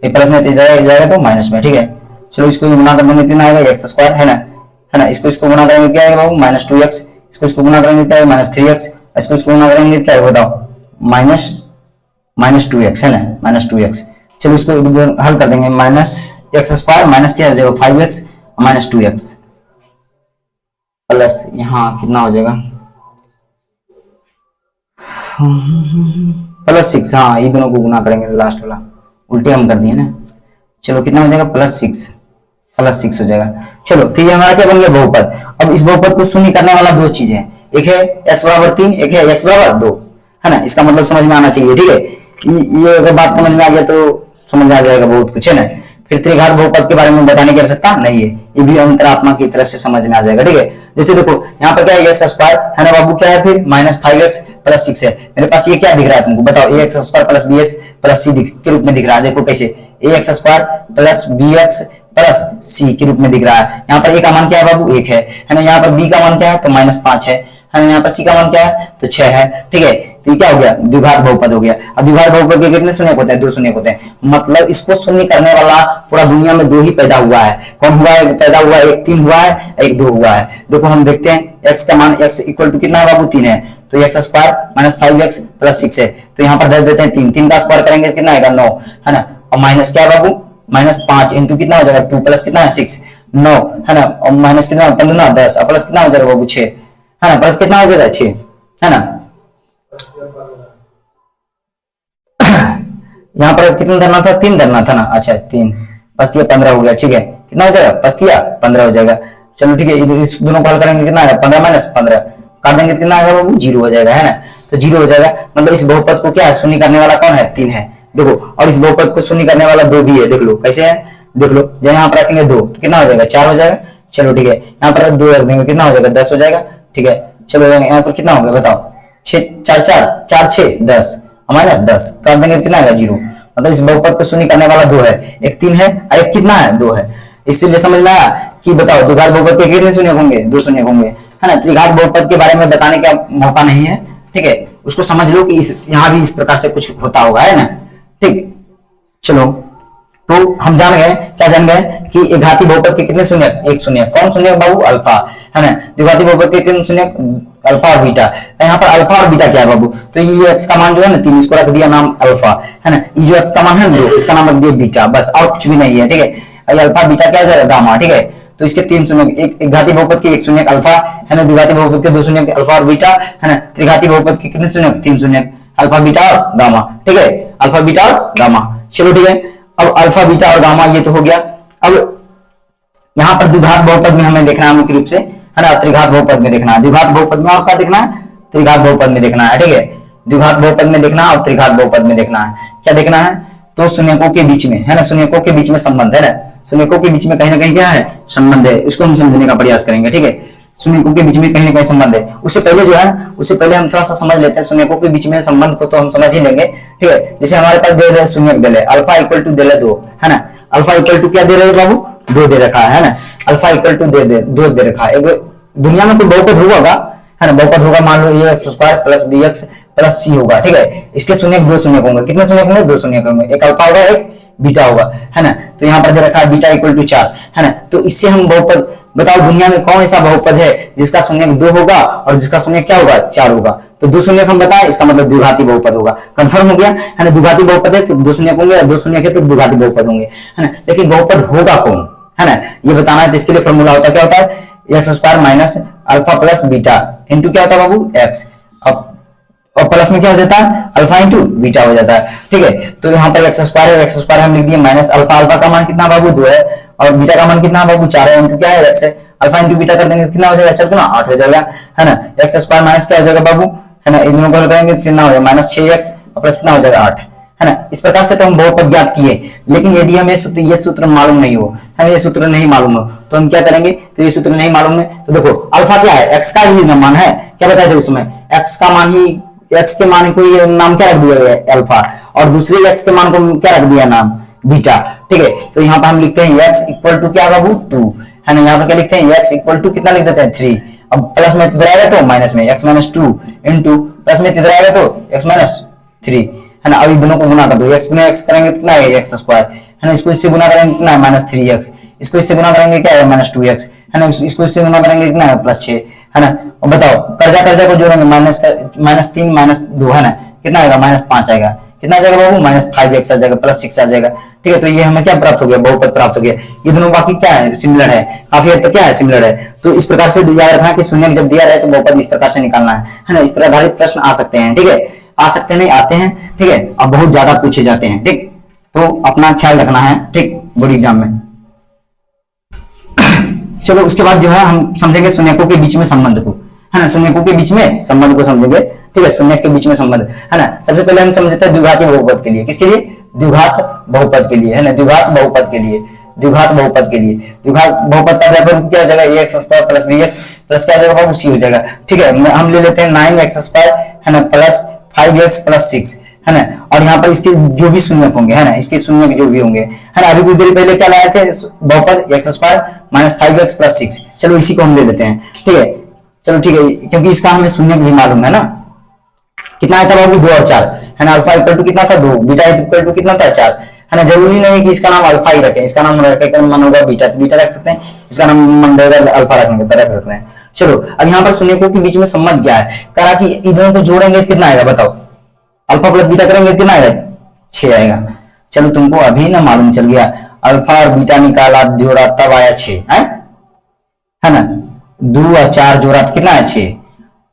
ये प्लस में इधर जाएगा तो माइनस में, ठीक है। चलो इसको गुना कर देंगे, कितना आएगा, एक्स स्क्वायर, है ना, इसको गुना करेंगे क्या आएगा बाबू, माइनस 2x, इसको गुना करेंगे क्या आएगा, माइनस 3x, इसको गुना करेंगे क्या आएगा बताओ, माइनस 2x, है ना, माइनस 2x। चलो इसको हल कर देंगे, माइनस एक्स स्क्वायर माइनस क्या हो जाएगा, 5x माइनस 2x प्लस यहाँ कितना हो जाएगा, प्लस 6, हाँ ये दोनों को गुना करेंगे, लास्ट वाला उल्टे हम कर दिए ना। चलो कितना हो जाएगा, प्लस 6 हो जाएगा। चलो तो ये हमारा क्या बन गया, बहुपद। अब इस बहुपद को शून्य करने वाला दो चीजें हैं, एक है x बराबर 3, एक है x बराबर 2, है ना, इसका मतलब समझ में आना चाहिए, ठीक है। ये अगर बात समझ में आ गया तो समझ आ जाएगा बहुत कुछ, है ना। फिर त्रिघात बहुपद के बारे में बताने की आवश्यकता नहीं है, ये भी अंतरात्मा की तरह से समझ में आ जाएगा, ठीक है। जैसे देखो यहाँ पर क्या है, एक्स स्क्वायर, है ना बाबू, क्या है फिर माइनस 5x प्लस 6 है। मेरे पास ये क्या दिख रहा है तुमको बताओ, A X square plus B X plus C के रूप में दिख रहा है। देखो कैसे, A X square plus B X plus C के रूप में दिख रहा है। यहाँ पर ए का मान क्या है बाबू, 1 है ना, यहाँ पर बी का मान क्या है, तो माइनस 5 है ना, यहाँ पर सी का मान क्या है, तो 6 है, ठीक है। तो ये क्या हो गया, द्विघात बहुपद हो गया। अब द्विघात बहुपद के कितने शून्य होते हैं, दो शून्य होते हैं, मतलब इसको शून्य करने वाला पूरा दुनिया में दो ही पैदा हुआ है। कौन हुआ है पैदा हुआ है, एक 3 हुआ है, एक 2 हुआ है। देखो हम देखते हैं, x का मान x इक्वल टू कितना है बाबू, 3 है, तो x square minus 5x plus 6 है, तो यहाँ पर दे देते हैं 3, 3 का स्क्वायर करेंगे कितना आएगा, 9, है ना, और माइनस क्या है बाबू, माइनस 5 इंटू कितना हो जाएगा, 2 प्लस कितना है 6, 9, है ना, और माइनस कितना 15 10 और प्लस कितना हो जाएगा बाबू 6, है ना, प्लस कितना हो जाएगा 6, है ना। यहाँ पर कितना धरना था, 3 धरना था ना, अच्छा 3 प्लस किया 15 हो गया, ठीक है, कितना हो जाएगा, प्लस किया 15 हो जाएगा। चलो ठीक है, इस दोनों को हल करेंगे कितना आएगा, 15 माइनस 15 काट देंगे कितना आएगा बाबू, 0 हो जाएगा, है ना, तो 0 हो जाएगा। मतलब इस बहुपद को क्या है, शून्य करने वाला कौन है, 3 है, देखो। और इस बहुपद को शून्य करने वाला 2 भी है, देख लो कैसे है, देख लो, जब यहाँ पर रखेंगे 2 तो कितना हो जाएगा, 4 हो जाएगा। चलो ठीक है, यहाँ पर 2 रख देंगे कितना हो जाएगा, 10 हो जाएगा, ठीक है। चलो यहाँ पर कितना हो गया बताओ, 6 4 4 6 10 माइनस 10 काट देंगे कितना आएगा, 0। मतलब इस बहुपद को शून्य करने वाला 2 है, एक 3 है और एक कितना है, 2 है। इसलिए समझ में आया कि बताओ द्विघात बहुपद के कितने शून्य होंगे, 2 शून्य होंगे, है ना। त्रिघात बहुपद के बारे में बताने का मौका नहीं है, ठीक है, उसको समझ लो कि इस यहाँ भी इस प्रकार से कुछ होता होगा, है ना, ठीक। चलो तो हम जान गए, क्या जान गए कि एक घाती बहुपद के कितने शून्य, एक शून्य, कौन शून्य बाबू, अल्फा, है ना। द्विघाती बहुपद के कितने शून्य, अल्फा और बीटा। यहाँ पर अल्फा और बीटा क्या है बाबू, तो ये एक्स का मान जो है ना 3, इसको रख दिया नाम अल्फा, है ना। ये जो एक्स का मान है 2, इसका नाम रख दिया बीटा, बस और कुछ भी नहीं है, ठीक है। अल्फा बीटा क्या है, गामा, ठीक है। तो इसके 3 शून्य, एक घाती बहुपद के 1 शून्य अल्फा, है ना, द्विघाती बहुपद के 2 शून्य अल्फा और बीटा, है ना। त्रिघाती बहुपद के कितने शून्य, 3 शून्य अल्फा बीटा और गामा, ठीक है, अल्फा बीटा और गामा। चलो ठीक है, अब अल्फा बीटा और गामा ये तो हो गया। अब यहाँ पर द्विघात बहुपद में हमें देखना है मुख्य रूप से, है ना, त्रिघात बहुपद में देखना है, द्विघात बहुपद में और क्या देखना है, त्रिघात बहुपद में देखना है, ठीक है। द्विघात बहुपद में देखना है और त्रिघात बहुपद में देखना है, क्या देखना है, तो शून्यकों के बीच में, है ना, शून्यकों के बीच में संबंध है ना, शून्यकों के बीच में कहीं ना कहीं क्या है, संबंध है, उसको हम समझने का प्रयास करेंगे, ठीक है। शून्यकों के बीच में कहीं ना कहीं संबंध है। उससे पहले जो है ना, उससे पहले हम थोड़ा सा समझ लेते हैं शून्यकों के बीच में संबंध को, तो हम समझ ही लेंगे, ठीक है। जैसे हमारे पास दे रहे शून्यक दे रहे, अल्फा इक्वल टू दे रहे 2, है ना, अल्फा इक्वल टू क्या दे रहे बाबू, 2 दे रखा है ना, अल्फा इक्वल टू 2 दे रखा है। दुनिया में कोई बहुपद होगा, है ना, बहुपद होगा, मान लो ये X square plus B X plus C होगा, ठीक है। इसके शून्य 2 शून्य होंगे, कितने शून्य होंगे, 2 शून्य होंगे, एक अल्फा होगा एक बीटा होगा, है ना। तो यहाँ पर दे रखा है बीटा इक्वल टू 4, है ना। तो इससे हम बहुपद, बताओ दुनिया में कौन ऐसा बहुपद है जिसका शून्य 2 होगा और जिसका शून्य क्या होगा, 4 होगा। तो 2 शून्य हम बताएं, इसका मतलब द्विघाती बहुपद होगा, कंफर्म हो गया, है ना। द्विघाती बहुपद है तो 2 शून्य होंगे, 2 शून्य के तो द्विघाती बहुपद होंगे, है ना। लेकिन बहुपद होगा कौन, है ना, ये बताना है। तो इसके लिए फॉर्मूला होता है, क्या होता है, x square minus alpha plus beta into क्या होता है बाबू, एक्स, और प्लस में क्या हो जाता है, अल्फा इंटू बीटा हो जाता है, ठीक है। तो यहाँ पर एक्स स्क्वायर हम लिख दिए माइनस अल्फा, अल्फा का मान कितना बाबू 2 है, और बीटा का मान कितना बाबू 4 है, इंटू क्या है एक्स है, अल्फा इंटू बीटा कर देंगे कितना हो जाएगा, चल ना 8 हो जाएगा, है ना। एक्स स्क्वायर माइनस क्या हो जाएगा बाबू, है ना, इन दोनों को हल करेंगे कितना हो जाएगा माइनस 6x और प्लस कितना हो जाएगा 8, है ना। इस प्रकार से तो हम बहुपद ज्ञात किए, लेकिन यदि हमें ये सूत्र मालूम नहीं हो, हमें ये सूत्र नहीं मालूम हो, तो हम क्या करेंगे, तो ये सूत्र नहीं मालूम है तो देखो अल्फा क्या है, x का ही मान है, क्या बताए थे उसमें, x का मान ही, x के मान को ये नाम क्या रख दिया है अल्फा, और दूसरे x के मान को क्या रख दिया नाम बीटा, ठीक है। तो यहाँ पर हम लिखते हैं x इक्वल टू क्या बाबू 2, है ना, यहाँ पर क्या लिखते हैं x इक्वल टू कितना लिख देते हैं 3, अब प्लस में इधर आएगा तो माइनस में x माइनस 2 इंटू प्लस में इधर आएगा तो x माइनस 3, है ना। अब इन दोनों को गुना कर दो, x गुना x करेंगे कितना है x स्क्वायर, है ना, इसको इससे गुना करेंगे कितना है माइनस 3x, इसको इससे गुना करेंगे क्या है माइनस 2x, है ना, इसको इससे गुना करेंगे कितना है प्लस 6, है ना। और बताओ कर्जा को जोड़ेंगे माइनस 3 माइनस 2, है ना, कितना आएगा माइनस 5 आएगा, कितना आ जाएगा बाबू माइनस 5x आ जाएगा, प्लस 6 आ जाएगा, ठीक है। तो ये हमें क्या प्राप्त हो गया, बहुपद प्राप्त हो गया। ये दोनों बाकी क्या है, सिमिलर है, काफी हद तक क्या है सिमिलर है। तो इस प्रकार से याद रखना कि शून्य जब दिया रहे तो बहुपद इस प्रकार से निकालना है ना। इस पर आधारित प्रश्न आ सकते हैं, ठीक है, आ सकते नहीं आते हैं, ठीक है, अब बहुत ज्यादा पूछे जाते हैं, ठीक। तो अपना ख्याल रखना है, ठीक, बोर्ड एग्जाम में। चलो उसके बाद जो है हम समझेंगे शून्यकों के बीच में संबंध को, है ना, शून्यकों के बीच में संबंध को समझेंगे, ठीक है, शून्य के बीच में संबंध, है ना। सबसे पहले हम समझते हैं द्विघाती बहुपद के लिए, किसके लिए, द्विघात बहुपद के लिए, है ना, द्विघात बहुपद के लिए, द्विघात बहुपद के लिए, द्विघात बहुपद का व्यापक क्या हो जाएगा ax square plus bx plus क्या हो जाएगा बाबू c हो जाएगा, ठीक है। हम ले लेते हैं 9x स्क्वायर, है ना, प्लस 5x प्लस 6, है ना, और यहाँ पर इसके जो भी शून्य होंगे, है ना, इसके शून्य जो भी होंगे, है ना। अभी कुछ देर पहले क्या लाए थे बहुपद x square minus 5x plus 6, चलो इसी को हम ले लेते हैं, ठीक है। चलो ठीक है, क्योंकि इसका हमें शून्य भी मालूम है ना, कितना आया था बाबू 2 और 4, है ना, अल्फा इक्वल टू कितना था 2, बीटा इक्वल टू कितना था 4, है ना। जरूरी नहीं कि इसका नाम अल्फा ही रखें, इसका नाम रखें मन होगा बीटा, तो बीटा रख सकते हैं, इसका नाम मन रहेगा अल्फा रखेंगे तो रख सकते हैं। चलो अब यहाँ पर शून्यकों के बीच में संबंध क्या है, कहा कि इधर को जोड़ेंगे कितना आएगा बताओ, अल्फा प्लस बीटा करेंगे कितना आएगा 6 आएगा। चलो तुमको अभी ना मालूम चल गया, अल्फा और बीटा निकाला जोड़ा तब आया 6, है ना, 2 और 4 जोड़ा कितना है 6,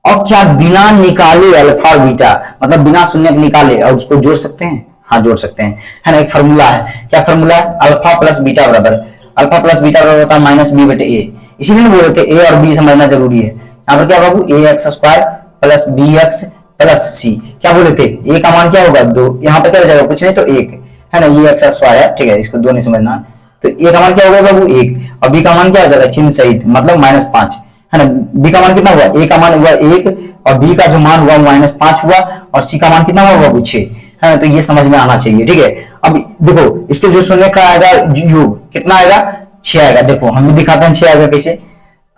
और क्या बिना निकाले अल्फा और बीटा मतलब बिना शून्य निकाले और उसको जोड़ सकते हैं, हाँ जोड़ सकते हैं, है ना। एक फॉर्मूला है, क्या फॉर्मूला है, अल्फा प्लस बीटा बराबर, अल्फा प्लस बीटा बराबर होता है माइनस बी बटे ए, इसीलिए बोल रहे थे ए और बी समझना जरूरी है। यहाँ पर क्या बाबू A X square plus B X plus C, क्या बोले थे ए का मान क्या होगा 2, यहाँ पर क्या हो जाएगा कुछ नहीं तो 1, है ना, ये एक्स स्क्वायर है, ठीक है, इसको 2 नहीं समझना, तो ए का मान क्या होगा बाबू 1 और बी का मान क्या हो जाएगा चिन्ह सहित मतलब माइनस 5, है ना। बी का मान कितना हुआ, ए का मान हुआ 1 और बी का जो मान हुआ माइनस 5 हुआ और सी का मान कितना हुआ बाबू 6, है ना। तो ये समझ में आना चाहिए, ठीक है। अब देखो इसके जो शून्य का आएगा योग कितना आएगा 6 आएगा, देखो हम भी दिखाते हैं 6 आएगा कैसे,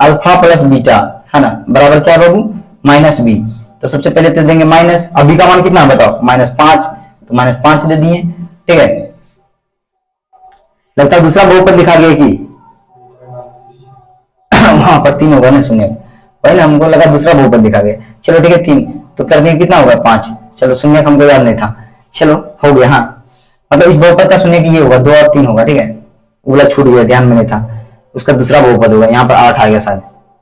अल्फा प्लस बीटा, है ना, बराबर क्या बाबू माइनस बी, तो सबसे पहले दे देंगे माइनस, अभी का मान कितना बताओ माइनस 5, तो माइनस 5 दे दिए, ठीक है। लगता है दूसरा बहुपद लिखा गया कि वहां पर 3 होगा ना शून्य, वही ना, हमको लगा दूसरा बहुपद लिखा गया, चलो ठीक है 3 तो कर देंगे कितना होगा 5, चलो शून्य हमको याद नहीं था, चलो हो गया, हाँ मतलब इस बहुपद का शून्य ये होगा 2 और 3 होगा, ठीक है, उगला छूट गया ध्यान में नहीं था, उसका दूसरा बहुपद होगा, यहाँ पर 8 आ गया शायद,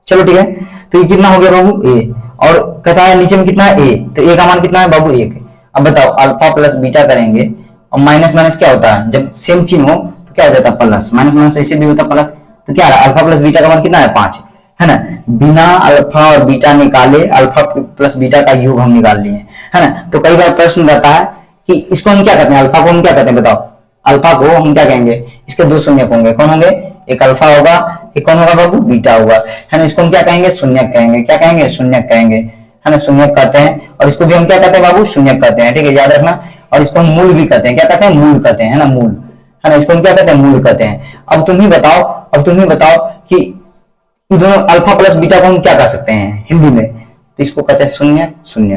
चलो ठीक है। तो ये कितना हो गया बाबू ए, और कहता है नीचे में कितना है ए, तो ए का मान कितना है बाबू 1। अब बताओ अल्फा प्लस बीटा करेंगे और माइनस माइनस क्या होता है, जब सेम चिन्ह हो तो क्या हो जाता है प्लस, माइनस माइनस ऐसे भी होता है प्लस, तो क्या है अल्फा प्लस बीटा का मान कितना है 5, है ना। बिना अल्फा और बीटा निकाले अल्फा प्लस बीटा का योग हम निकाल लिए, है ना। तो कई बार प्रश्न रहता है कि इसको हम क्या कहते हैं, अल्फा को हम क्या कहते हैं बताओ, अल्फा को हम क्या कहेंगे, इसके 2 शून्य होंगे, कौन होंगे, एक अल्फा होगा एक कौन होगा बाबू बीटा होगा, है ना। इसको हम क्या कहेंगे शून्य कहेंगे, क्या कहेंगे शून्य कहेंगे, है ना, शून्य कहते हैं, और इसको भी हम क्या कहते हैं बाबू शून्य कहते हैं, ठीक है, याद रखना। और इसको हम मूल भी कहते हैं, क्या कहते हैं मूल कहते हैं, है ना, मूल, है ना, इसको हम क्या कहते हैं मूल कहते हैं। अब तुम ही बताओ कि दोनों अल्फा प्लस बीटा को हम क्या कह सकते हैं हिंदी में, तो इसको कहते हैं शून्य शून्य,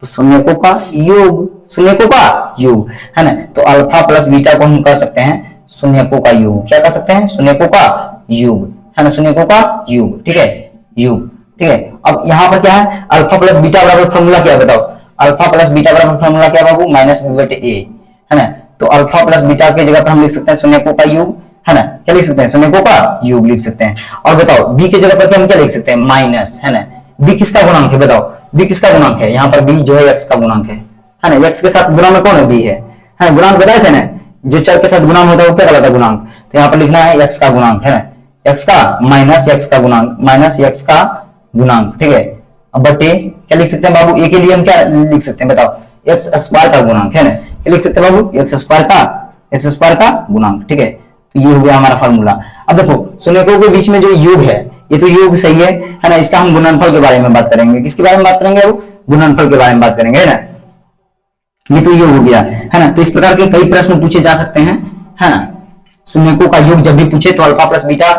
तो शून्यकों का योग, शून्यकों का योग, है ना। तो अल्फा प्लस बीटा को हम कह सकते हैं शून्यकों का योग, क्या कह सकते हैं शून्यकों का योग, है ना, शून्यकों का योग, ठीक है, योग, ठीक है। अब यहाँ पर क्या है अल्फा प्लस बीटा बराबर फॉर्मूला क्या बताओ, अल्फा प्लस बीटा बराबर फॉर्मूला क्या बाबू माइनस बी बटे ए, है ना। तो अल्फा प्लस बीटा की जगह पर हम लिख सकते हैं शून्यकों का योग, है ना, क्या लिख सकते हैं शून्यकों का योग लिख सकते हैं। और बताओ बी की जगह पर हम क्या लिख सकते हैं माइनस, है ना। बी किसका गुणांक है बताओ, बी किसका गुणांक है, यहाँ पर बी जो है एक्स का गुणांक है ना, एक्स के साथ गुणा में कौन है बी है, गुणांक बताए थे ना, जो चर के साथ गुणांक होता है वो क्या कहलाता है गुणांक, तो यहाँ पर लिखना है एक्स का गुणांक, है ना, एक्स का माइनस एक्स का गुणांक, माइनस एक्स का गुणांक, ठीक है। अब बटे क्या लिख सकते हैं बाबू, ए के लिए हम क्या लिख सकते हैं बताओ, एक्स स्क्वायर का गुणांक है ना, क्या लिख सकते हैं बाबू, एक्स स्क्वायर का गुणांक। ठीक है, तो ये हो गया हमारा फॉर्मूला। अब देखो शून्यकों के बीच में जो योग है, ये तो योग सही है ना, इसका हम गुणनफल के बारे में बात करेंगे। किसके बारे में बात करेंगे, वो गुणनफल के बारे में बात करेंगे, है ना। ये तो योग हो गया, है ना। तो इस प्रकार के कई प्रश्न पूछे जा सकते हैं, है ना। शून्यकों का योग जब भी पूछे तो अल्फा प्लस बीटा,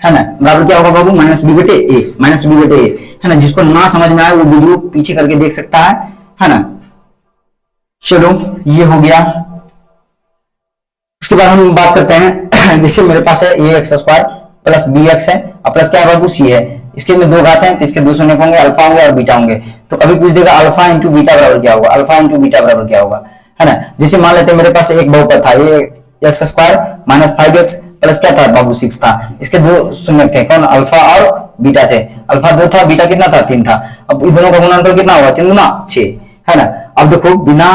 है ना, बराबर क्या होगा बाबू, माइनस बी बटे ए, माइनस बी बटे ए, है ना। जिसको ना समझ में आए वो वीडियो पीछे करके देख सकता है ना। चलो ये हो गया। उसके बाद हम बात करते हैं जैसे मेरे पास है A X square plus B X है और प्लस क्या है बाबू, सी है। इसके में दो घात हैं तो इसके दो शून्य होंगे, अल्फा होंगे और बीटा होंगे। तो कभी पूछ देगा अल्फा इंटू बीटा बराबर क्या होगा, अल्फा इंटू बीटा बराबर क्या होगा, है ना। जैसे मान लेते हैं मेरे पास एक बहुपद था, ये X square minus 5x plus क्या था बाबू 6 था। इसके दो शून्य थे, कौन, अल्फा और बीटा थे। अल्फा 2 था, बीटा कितना था, 3 था। अब इन दोनों का गुणनफल कितना होगा, 3 गुना 6, है ना। अब देखो बिना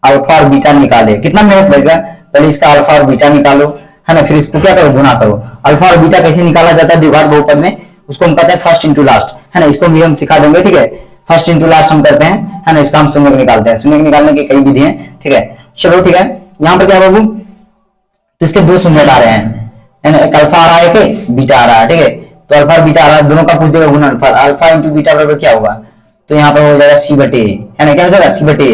अल्फा और बीटा निकाले कितना मेहनत लगेगा, पहले इसका अल्फा और बीटा निकालो, है ना, फिर इसको क्या करो, गुना करो। अल्फा और बीटा कैसे निकाला जाता है द्विघात बहुपद में, उसको हम कहते हैं फर्स्ट इंटू लास्ट, है ना। इसको भी हम सिखा देंगे, ठीक है। फर्स्ट इंटू लास्ट हम करते हैं, है ना। इसका हम शून्य निकालते हैं, शून्य निकालने की कई विधि है, ठीक है। चलो ठीक है, यहाँ पर क्या बाबू, तो इसके दो शून्य आ रहे हैं, है ना, एक अल्फा आ रहा है, एक बीटा आ रहा है, ठीक है। तो अल्फा और बीटा आ रहा है, दोनों का पूछ देगा गुणनफल, अल्फा इंटू बीटा बराबर क्या होगा, तो यहाँ पर हो जाएगा सी बटे, है ना। क्या हो जाएगा, सी बटे।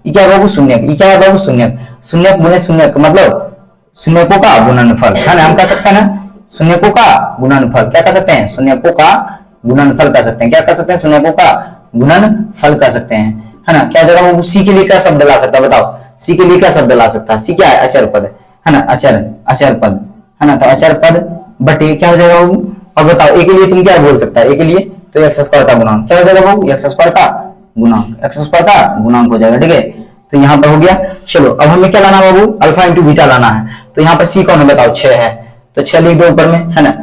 ये क्या है बाबू, शून्य। ये क्या है बाबू, शून्य। शून्य गुणे शून्य मतलब शून्यकों का गुणनफल, है ना। हम कह सकते हैं ना शून्यकों का गुणनफल, क्या कह सकते हैं, शून्यकों का गुणनफल कह सकते हैं। क्या कर सकते हैं, शून्यकों का गुणनफल कह सकते हैं, है ना। क्या जगह वो सी के लिए क्या शब्द ला सकता है बताओ, सी के लिए क्या शब्द ला सकता है, सी क्या है, अचर पद, है ना, अचर पद, है ना। तो अचर पद बटे क्या हो जाएगा वो, अब बताओ ए के लिए तुम क्या बोल सकता है, ए के लिए तो एक्स स्क्वायर का गुणांक क्या हो जाएगा वो, एक्स स्क्वायर का गुणांक, एक्स स्क्वायर का गुणांक हो जाएगा, ठीक है। तो यहाँ पर हो गया। चलो अब हमें क्या लाना है बाबू, अल्फा इंटू बीटा लाना है। तो यहाँ पर सी कौन है बताओ, 6 है, तो 6 लिख दो ऊपर में, है ना।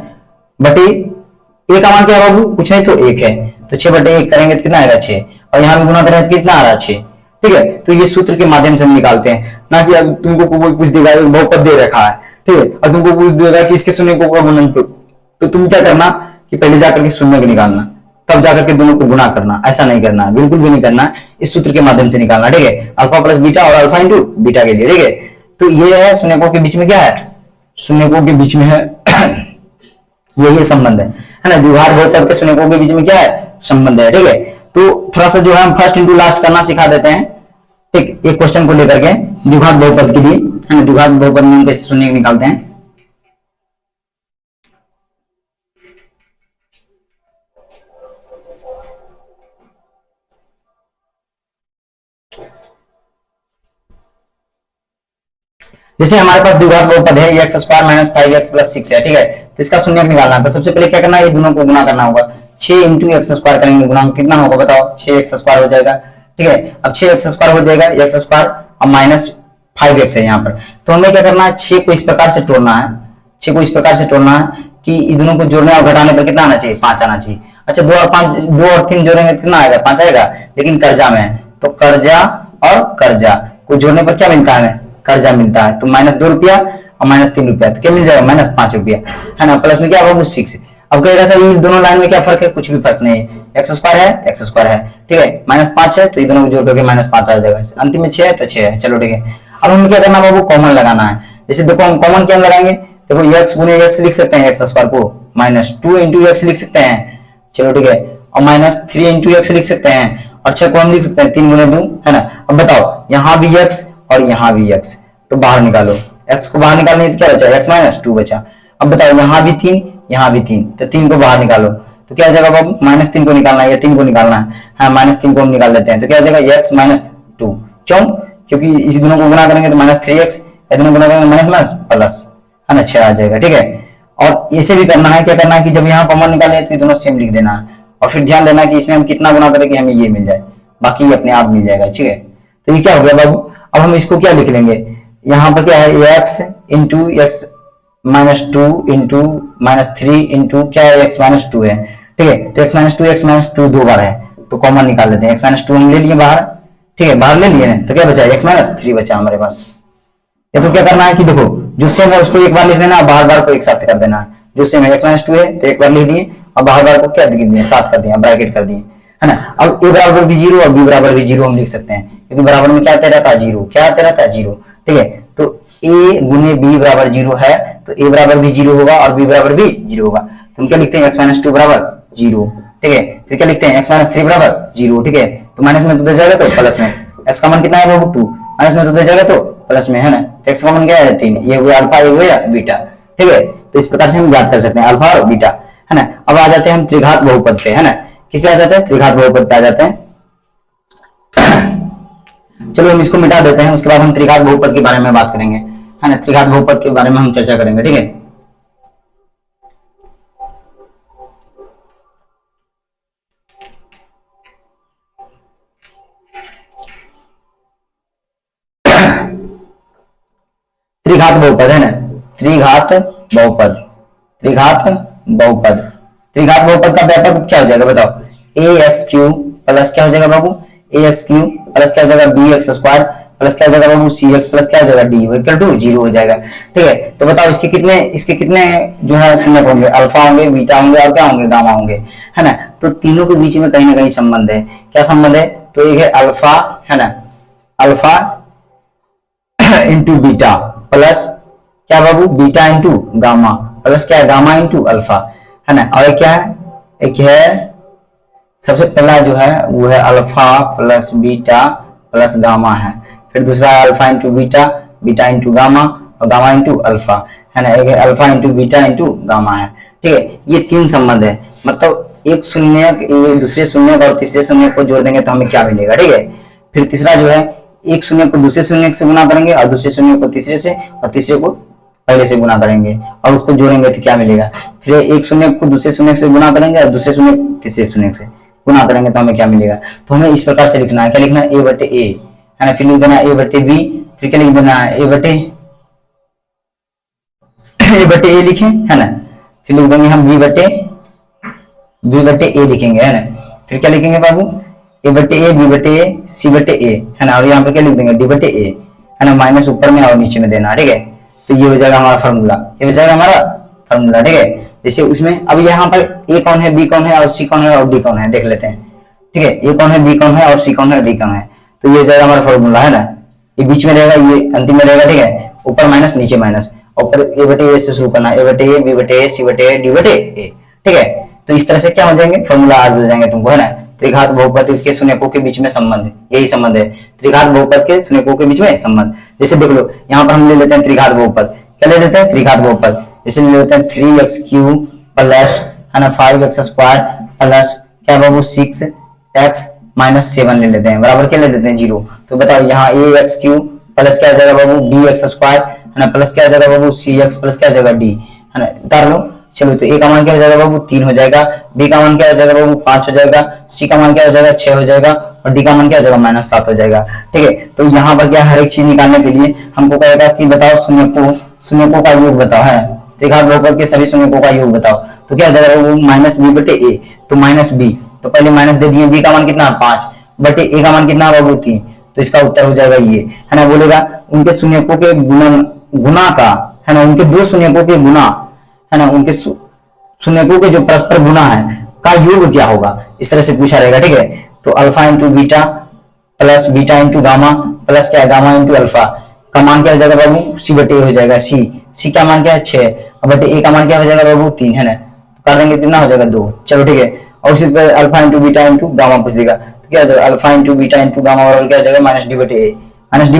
बटे ए का मान क्या है बाबू, कुछ नहीं तो 1 है, तो 6 बटे 1 करेंगे तो कितना आएगा, 6, और यहाँ भी गुना करेंगे तो कितना आ रहा है, 6, ठीक है। तो ये सूत्र के माध्यम से हम निकालते हैं, ना कि अब तुमको कोई पूछ देगा, एक बहुपद दे रखा है, ठीक है, और तुमको पूछ देगा कि इसके शून्य को गुणनफल, तो तुम क्या करना कि पहले जाकर के शून्य को निकालना, तब जाकर के दोनों को गुना करना। ऐसा नहीं करना, बिल्कुल भी नहीं करना, इस सूत्र के माध्यम से निकालना, ठीक है। अल्फा प्लस बीटा और अल्फा इंटू बीटा के लिए, ठीक है। तो ये है शून्यकों के बीच में क्या है, शून्यकों के बीच में है ये संबंध है ना। द्विघात बहुपद के शून्यकों के बीच में क्या है, संबंध है, ठीक है। तो थोड़ा सा जो है हम फर्स्ट इंटू लास्ट करना सिखा देते हैं, ठीक, एक क्वेश्चन को लेकर के द्विघात बहुपद के लिए, है ना। द्विघात बहुपद में हम कैसे शून्य निकालते हैं, जैसे हमारे पास द्विघात बहुपद है x square minus 5x plus 6 है, ठीक है। तो इसका शून्य निकालना है, तो सबसे पहले क्या करना है, ये दोनों को गुना करना होगा। 6 इंटू एक्स स्क्वायर करेंगे, गुणांक कितना होगा बताओ, 6x स्क्वायर हो जाएगा, ठीक है। अब 6x स्क्वायर हो जाएगा, एक्स स्क्वायर और माइनस 5x है यहाँ पर। तो हमें क्या करना है, 6 को इस प्रकार से तोड़ना है, 6 को इस प्रकार से तोड़ना है कि इन दोनों को जोड़ने और घटाने पर कितना आना चाहिए, 5 आना चाहिए। अच्छा 2 और 5, 2 और 3 जोड़ेंगे कितना आएगा, 5 आएगा, लेकिन कर्जा में है, तो कर्जा और कर्जा को जोड़ने पर क्या मिलता है, कर्जा मिलता है। तो माइनस 2 रुपया और माइनस 3 रुपया, तो क्या मिल जाएगा, माइनस 5 रुपया, है ना। प्लस में क्या होगा, 6। अब कहेगा सर ये दोनों लाइन में क्या फर्क है, कुछ भी फर्क नहीं है, एक्स स्क्वायर है, एक्स स्क्वायर है, ठीक है। माइनस 5 है तो ये दोनों को जोड़ करके माइनस 5 आ जाएगा, अंतिम में 6 है तो 6 है, चलो ठीक है। अब हमें क्या करना बाबू, कॉमन लगाना है। जैसे देखो हम कॉमन क्या लगाएंगे, देखो एक्स गुने एक्स लिख सकते हैं, एक्स स्क्वायर को माइनस 2 इंटू एक्स लिख सकते हैं, चलो ठीक है, और माइनस 3 इंटू एक्स लिख सकते हैं, और 6 को हम लिख सकते हैं 3 गुने 2, है ना। अब बताओ यहाँ भी एक्स और यहाँ भी एक्स, तो बाहर निकालो, x को बाहर निकालने तो क्या बचा, x माइनस 2 बचा। अब बताओ यहाँ भी 3, यहाँ भी 3, तो 3 को बाहर निकालो, तो क्या आ जाएगा बाबू, माइनस 3 को निकालना है या 3 को निकालना है, हाँ माइनस 3 को हम निकाल लेते हैं, तो क्या आ जाएगा x माइनस 2, क्यों, क्योंकि इस दोनों को गुना करेंगे तो माइनस 3x, ये दोनों गुना करेंगे माइनस माइनस प्लस, है ना, 6 आ जाएगा, ठीक है। और ऐसे भी करना है, क्या करना है कि जब यहाँ कॉमन निकाले तो ये दोनों सेम लिख देना है, और फिर ध्यान देना कि इसमें हम कितना गुना करें कि हमें ये मिल जाए, बाकी ये अपने आप मिल जाएगा, ठीक है। तो ये क्या हो गया बाबू, अब हम इसको क्या लिख लेंगे, यहाँ पर क्या है, x into x minus 2 into minus 3 into क्या है, x माइनस 2 है, ठीक है। तो x माइनस 2 2 बार है, तो कॉमन निकाल लेते हैं, x माइनस 2 हम ले लिए बाहर, ठीक है, बाहर ले लिए ना, तो क्या बचा, x माइनस 3 बचा हमारे पास। ये तो क्या करना है कि देखो जो सेम है उसको एक बार लिख देना, बार बार को एक साथ कर देना, जो सेम है x माइनस 2 है तो एक बार लिख दिए और बार बार को क्या लिख दिए, साथ कर दिए, ब्रैकेट कर दिए। है ना। अब a बराबर भी जीरो और b बराबर भी जीरो हम लिख सकते हैं, क्योंकि बराबर में क्या आता रहता है जीरो, क्या आता रहता है जीरो, ठीक है। तो a गुने b बराबर जीरो है, तो a बराबर भी जीरो होगा और b बराबर भी जीरो होगा, तो हम क्या लिखते हैं x माइनस टू बराबर जीरो, ठीक है। फिर क्या लिखते हैं x माइनस थ्री बराबर जीरो, ठीक है। तो माइनस में तो जाएगा तो प्लस में, x का मान कितना है बाबू टू, माइनस में तो जाएगा तो प्लस में, है ना। तो x का मान क्या है तीन, ये हुआ अल्फा, ये हुआ बीटा, ठीक है। तो इस प्रकार से हम याद कर सकते हैं अल्फा और बीटा, है ना। अब आ जाते हैं हम त्रिघात बहुपद पे, है ना। किस पे आ जाते हैं, त्रिघात बहुपद पे आ जाते हैं। चलो हम इसको मिटा देते हैं, उसके बाद हम त्रिघात बहुपद के बारे में बात करेंगे, है ना। त्रिघात बहुपद के बारे में हम चर्चा करेंगे, ठीक है। त्रिघात बहुपद, है ना। त्रिघात बहुपद, त्रिघात बहुपद, त्रिघात बहुपद का व्यापक रूप क्या हो जाएगा बताओ, ए एक्स क्यूब प्लस क्या हो जाएगा बाबू, ए एक्स क्यूब प्लस क्या हो जाएगा बी एक्स स्क्वायर प्लस क्या हो जाएगा बाबू सी एक्स प्लस क्या हो जाएगा डी इक्वल टू जीरो हो जाएगा, ठीक है। तो बताओ इसके कितने जो है संबंध होंगे, अल्फा होंगे, बीटा होंगे और क्या होंगे, गामा होंगे, है ना। तो तीनों के बीच में कहीं ना कहीं संबंध है, क्या संबंध है, तो एक है अल्फा, है ना, अल्फा इंटू बीटा प्लस क्या बाबू बीटा इंटू गामा प्लस क्या है गामा इंटू अल्फा, है ना। और क्या है, एक है सबसे पहला जो है वो है alpha plus beta plus gamma है, फिर दूसरा है alpha into beta, beta into gamma और गामा इंटू अल्फा, है ना। एक है alpha into beta into gamma है, ठीक है। ये तीन संबंध है, मतलब एक शून्य दूसरे शून्य और तीसरे शून्य को जोड़ देंगे तो हमें क्या मिलेगा, ठीक है। फिर तीसरा जो है एक शून्य को दूसरे शून्य से गुना करेंगे और दूसरे शून्य को तीसरे से और तीसरे को पहले से गुना करेंगे और उसको जोड़ेंगे तो क्या मिलेगा। फिर एक शून्य को दूसरे शून्य से गुना करेंगे और दूसरे शून्य को तीसरे शून्य से गुना करेंगे तो हमें क्या मिलेगा। तो हमें इस प्रकार से लिखना है, क्या लिखना है, ए बटे ए, है ना। फिर लिख देना ए बटे बी, फिर क्या लिख देना है ए बटे ए लिखे, है ना। फिर लिख देंगे हम बी बटे ए लिखेंगे, है ना। फिर क्या लिखेंगे बाबू, ए बटे ए, बी बटे ए, सी बटे ए, है ना। और यहाँ पर क्या लिख देंगे डी बटे ए, है ना, माइनस ऊपर में और नीचे में देना, ठीक है। तो ये हो जाएगा हमारा फॉर्मूला, ये हो जाएगा हमारा फॉर्मूला, ठीक है। जैसे उसमें अब यहाँ पर ए कौन है, बी कौन है और सी कौन है और डी कौन है देख लेते हैं, ठीक है। ए कौन है, बी कौन है और सी कौन है, डी कौन है। तो ये हो जाएगा हमारा फॉर्मूला, है ना। ये बीच में रहेगा, ये अंतिम में रहेगा, ठीक है। ऊपर माइनस नीचे माइनस, ऊपर ए बटे ए से शुरू करना, ए बटे ए, बी बटे ए, सी बटे ए, डी बटे ए, ठीक है। तो इस तरह से क्या हो जाएंगे, फॉर्मूला आ जाएंगे तुमको, है ना। त्रिघात बहुपद के शून्यकों के बीच में संबंध, यही संबंध है त्रिघात बहुपद के शून्यकों के बीच में संबंध। जैसे देख लो यहाँ पर हम ले लेते हैं त्रिघात बहुपद, क्या ले लेते हैं त्रिघात बहुपद, जैसे ले लेते हैं 3x क्यूब प्लस, है ना, 5x स्क्वायर प्लस क्या बाबू 6x माइनस 7 ले लेते हैं, बराबर क्या ले लेते हैं जीरो। तो बताओ यहाँ ए एक्स क्यूब प्लस क्या आ जाएगा बाबू बी एक्स स्क्वायर, है ना, प्लस क्या आ जाएगा बाबू सी एक्स प्लस क्या आ जाएगा डी, है ना, उतार लो। चलो तो ए का मान क्या हो जाएगा बाबू 3 हो जाएगा, बी का मान क्या हो जाएगा बाबू 5 हो जाएगा, सी का मान क्या हो जाएगा 6 हो जाएगा और डी का मान क्या हो जाएगा -7 हो जाएगा, ठीक है। तो यहाँ पर क्या हर एक चीज निकालने के लिए हमको कहेगा कि बताओ शून्यकों का योग बताओ, है त्रिघात बहुपद के सभी शून्यकों का योग बताओ। तो क्या हो जाएगा वो माइनस बी बटे ए, तो माइनस बी, तो पहले माइनस दे दिए, बी का मान कितना 5 बटे ए का मान कितना बाबू 3, तो इसका उत्तर हो जाएगा ये, है ना। बोलेगा उनके शून्यकों के गुना का, है ना, उनके दो शून्यकों के गुना, है ना, उनके शून्यकों के जो परस्पर गुना है का योग क्या होगा, इस तरह से पूछा रहेगा, ठीक है। तो alpha into beta plus beta into gamma plus क्या है गामा इंटू अल्फा का मान क्या हो जाएगा बाबू सी बटे ए हो जाएगा, सी का मान क्या है 6 और बटे ए का मान क्या हो जाएगा बाबू 3, है ना। कर देंगे कितना हो जाएगा 2, चलो ठीक है। और उसी पर alpha into beta into gamma पूछ देगा, तो क्या हो जाएगा alpha into beta into gamma और क्या हो जाएगा माइनस डी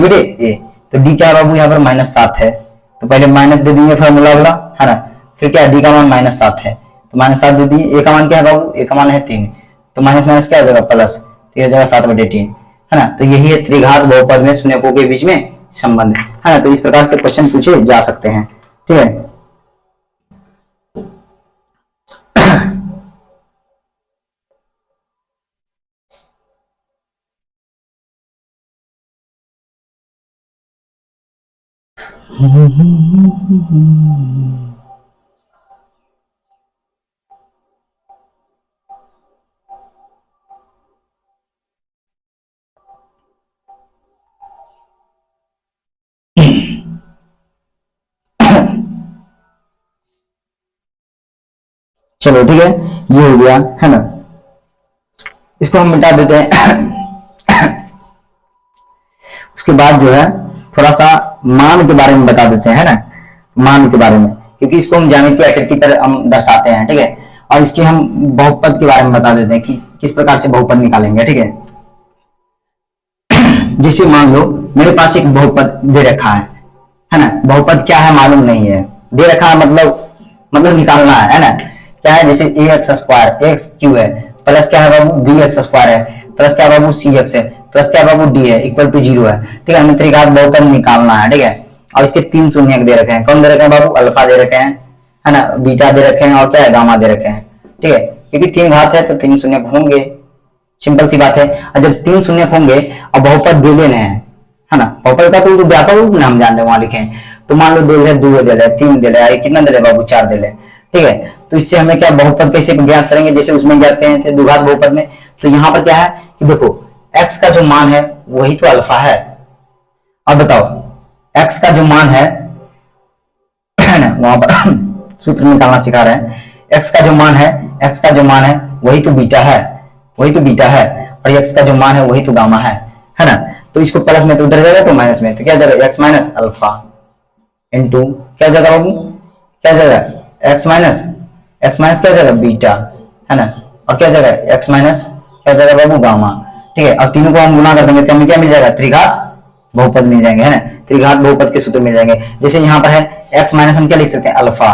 बटे ए, तो डी क्या है बाबू यहाँ पर -7 है, तो पहले माइनस दे दिए फॉर्मूला वाला, है ना। फिर क्या डी का मान -7 है, तो -7 दे दिए, ए का मान क्या है बाबू, ए का मान है 3, तो माइनस माइनस क्या हो जाएगा प्लस, तो हो जाएगा 7/3, है ना। तो यही है त्रिघात बहुपद में शून्यकों के बीच में संबंध, है ना। तो इस प्रकार से क्वेश्चन पूछे जा सकते हैं, ठीक है। चलो ठीक है, ये हो गया, है ना। इसको हम मिटा देते हैं। उसके बाद जो है थोड़ा सा मान के बारे में बता देते हैं ना, मान के बारे में, क्योंकि इसको हम ज्यामितीय आकृति पर हम दर्शाते हैं, ठीक है। और इसके हम बहुपद के बारे में बता देते हैं कि किस प्रकार से बहुपद निकालेंगे, ठीक है। जैसे मान लो मेरे पास एक बहुपद दे रखा है ना। बहुपद क्या है मालूम नहीं है, दे रखा है मतलब निकालना है ना। क्या है, जैसे ए एक्स स्क्वायर, एक्स क्यू है, प्लस क्या है बाबू बी एक्स स्क्वायर है, प्लस क्या है बाबू सी एक्स है, प्लस क्या है बाबू डी है, इक्वल टू 0 है, ठीक है। हमें त्रिघात बहुपद निकालना है, ठीक है। और इसके 3 शून्यक दे रखे हैं। कौन दे रखे हैं बाबू, अल्फा दे रखे हैं, है ना, बीटा दे रखे हैं, और क्या है गामा दे रखे हैं, ठीक है। क्योंकि 3 घात है तो 3 शून्यक होंगे, सिंपल सी बात है। और जब 3 शून्यक होंगे और बहुपद दे लेने हैं, है ना, बहुपद का तो व्यापक रूप नाम जान रहे वहां लिखे, तो मान लो 2 दे, 2 दे, 3 दे, कितना दे बाबू 4 दे, ठीक है। तो इससे हमें क्या बहुपद कैसे ज्ञात करेंगे, जैसे उसमें ज्ञात किए थे द्विघात बहुपद में। तो यहाँ पर क्या है कि देखो x का जो मान है वही तो अल्फा है। अब बताओ x का जो मान है ना, वहां पर सूत्र निकालना सिखा रहे हैं। x का जो मान है, x का जो मान है वही तो बीटा है, वही तो बीटा है। और x का जो मान है वही तो गामा है ना। तो इसको प्लस में तो उधर जाएगा तो माइनस में, तो क्या जाएगा x माइनस अल्फा इंटू क्या जाएगा बाबू, क्या जाएगा x माइनस क्या जाएगा बीटा, है ना। और क्या जाएगा x माइनस क्या जाएगा बाबू गामा, ठीक है। और तीनों को हम गुना कर देंगे तो हमें क्या मिल जाएगा, त्रिघात बहुपद मिल जाएंगे, है ना। त्रिघात बहुपद के सूत्र मिल जाएंगे। जैसे यहाँ पर है x माइनस, हम क्या लिख सकते हैं अल्फा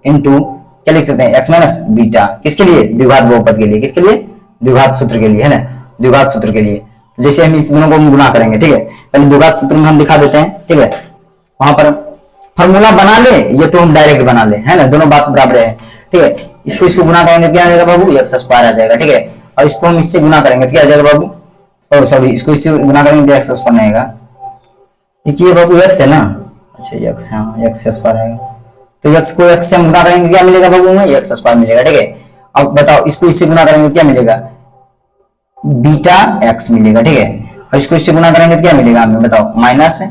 इंटू क्या लिख सकते हैं x माइनस बीटा, किसके लिए, द्विघात बहुपद के लिए, किसके लिए, द्विघात सूत्र के लिए, है ना, द्विघात सूत्र के लिए। तो जैसे हम इस दोनों को गुना करेंगे, ठीक है, पहले द्विघात सूत्र में हम दिखा देते हैं, ठीक है। वहां पर फॉर्मूला बना ले, ये तो हम डायरेक्ट बना ले, है ना, दोनों बात बराबर है, ठीक है। इसको गुना करेंगे क्या आ जाएगा बाबू, एक्स स्क्वायर आ जाएगा, ठीक है। और इसको हम इससे गुना करेंगे क्या आ जाएगा बाबू, ओ सॉरी, इसको इससे गुना करेंगे तो एक्स स्क्वायर आएगा, ये बाबू एक्स है ना, अच्छा एक्स, हाँ एक्स स्क्वायर आएगा। तो एक्स को एक्स से हम गुना करेंगे क्या मिलेगा बाबू में, एक्स स्क्वायर मिलेगा, ठीक है। अब बताओ इसको इससे गुना करेंगे क्या मिलेगा, बीटा एक्स मिलेगा, ठीक है। और इसको इससे गुना करेंगे तो क्या मिलेगा हमें बताओ, माइनस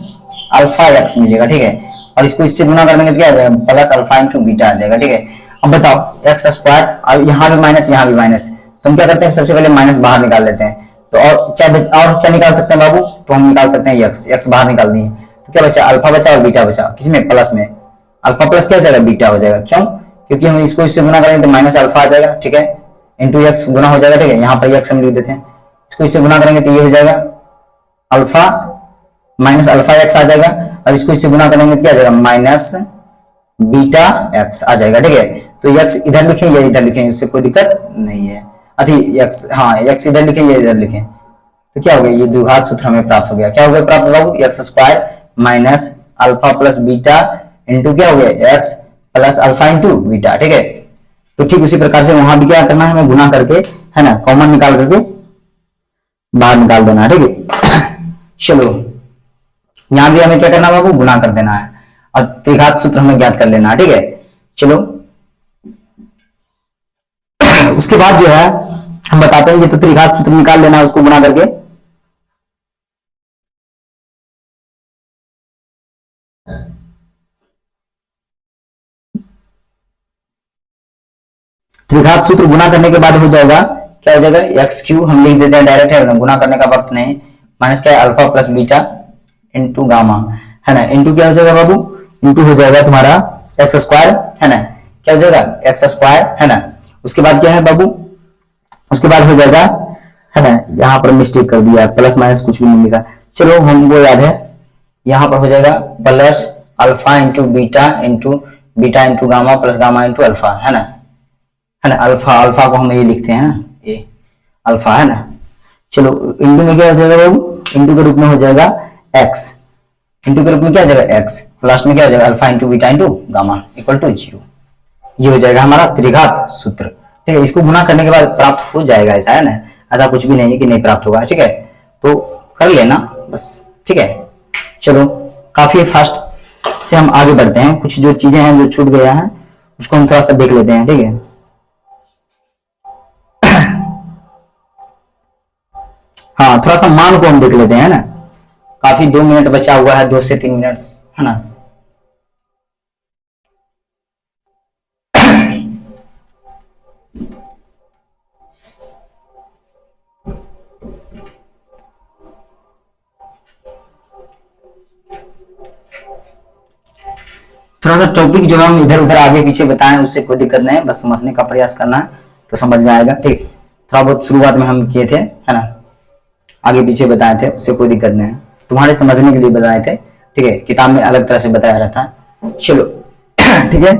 अल्फा एक्स मिलेगा, ठीक है। और इसको इससे गुना करेंगे तो क्या आ जाएगा, प्लस अल्फा इंटू बीटा आ जाएगा, ठीक है। अब बताओ एक्स स्क्वायर, और यहाँ भी माइनस यहाँ भी माइनस, तो हम क्या करते हैं सबसे पहले माइनस बाहर निकाल लेते हैं। तो और क्या निकाल सकते हैं बाबू, तो हम निकाल सकते हैं एक्स बाहर निकाल दिए तो क्या बचा, अल्फा बचा और बीटा बचा, किसमें प्लस में, अल्फा प्लस क्या जाएगा बीटा हो जाएगा, क्यों, क्योंकि हम इसको इससे गुना करेंगे तो माइनस अल्फा आ जाएगा, ठीक है, इंटू एक्स गुना हो जाएगा, ठीक है। यहाँ पर एक्स हम लिख देते हैं, इसको इससे गुना करेंगे तो ये हो जाएगा अल्फा माइनस अल्फा एक्स आ जाएगा। और इसको इससे गुना करेंगे तो क्या आ जाएगा, माइनस बीटा एक्स आ जाएगा, ठीक है। तो एक्स इधर लिखें या इधर लिखें, उससे कोई दिक्कत नहीं है। अति एक्स, हाँ एक्स इधर लिखें या इधर लिखें, तो क्या हो गया, ये द्विघात सूत्र हमें प्राप्त हो गया। क्या हो गया प्राप्त बाबू, X square minus alpha plus beta into क्या हो गया, X plus alpha into beta, ठीक है। तो ठीक उसी प्रकार से वहां भी क्या करना है, हमें गुना करके, है ना, कॉमन निकाल करके बाहर निकाल देना है, ठीक है। चलो यहां भी हमें क्या करना है बाबू, गुना कर देना है और त्रिघात सूत्र हमें ज्ञात कर लेना है, ठीक है। चलो उसके बाद जो है हम बताते हैं, ये तो त्रिघात सूत्र निकाल लेना है उसको गुना करके। त्रिघात सूत्र गुना करने के बाद हो जाएगा, क्या हो जाएगा, एक्स क्यू हम लिख देते हैं डायरेक्ट, है ना, गुना करने का वक्त नहीं, माइनस क्या है alpha plus beta into gamma, है ना, इंटू क्या हो जाएगा बाबू, इंटू हो जाएगा तुम्हारा एक्स स्क्वायर, है ना, क्या हो जाएगा एक्स स्क्वायर, है ना। उसके बाद क्या है बाबू, उसके बाद हो जाएगा, है ना, यहाँ पर मिस्टेक कर दिया, प्लस माइनस कुछ भी नहीं लिखा, चलो हमको याद है, यहाँ पर हो जाएगा plus alpha into beta into gamma plus gamma into alpha, है ना, अल्फा को हम ये लिखते हैं ना, ये अल्फा, है ना। चलो इंटू में क्या हो जाएगा बाबू, इंटू के रूप में हो जाएगा एक्स, इंटू के रूप में क्या हो जाएगा एक्स, लास्ट में क्या हो जाएगा alpha into beta into gamma equal to 0। ये हो जाएगा हमारा त्रिघात सूत्र, ठीक है। इसको गुना करने के बाद प्राप्त हो जाएगा, ऐसा है ना, ऐसा कुछ भी नहीं है कि नहीं प्राप्त होगा, ठीक है। तो कर लेना बस, ठीक है। चलो काफी फास्ट से हम आगे बढ़ते हैं, कुछ जो चीजें हैं जो छूट गया है उसको हम थोड़ा सा देख लेते हैं, ठीक है। हाँ थोड़ा सा मान को हम देख लेते हैं ना, काफी 2 मिनट बचा हुआ है, 2 से 3 मिनट, है ना। थोड़ा सा टॉपिक जो हम इधर उधर आगे पीछे बताएं उससे कोई दिक्कत नहीं है, बस समझने का प्रयास करना है तो समझ में आएगा। ठीक, थोड़ा बहुत शुरुआत में हम किए थे, है ना, आगे पीछे बताए थे, उससे कोई दिक्कत नहीं है, तुम्हारे समझने के लिए बताए थे। ठीक है, किताब में अलग तरह से बताया रहता है। चलो ठीक है,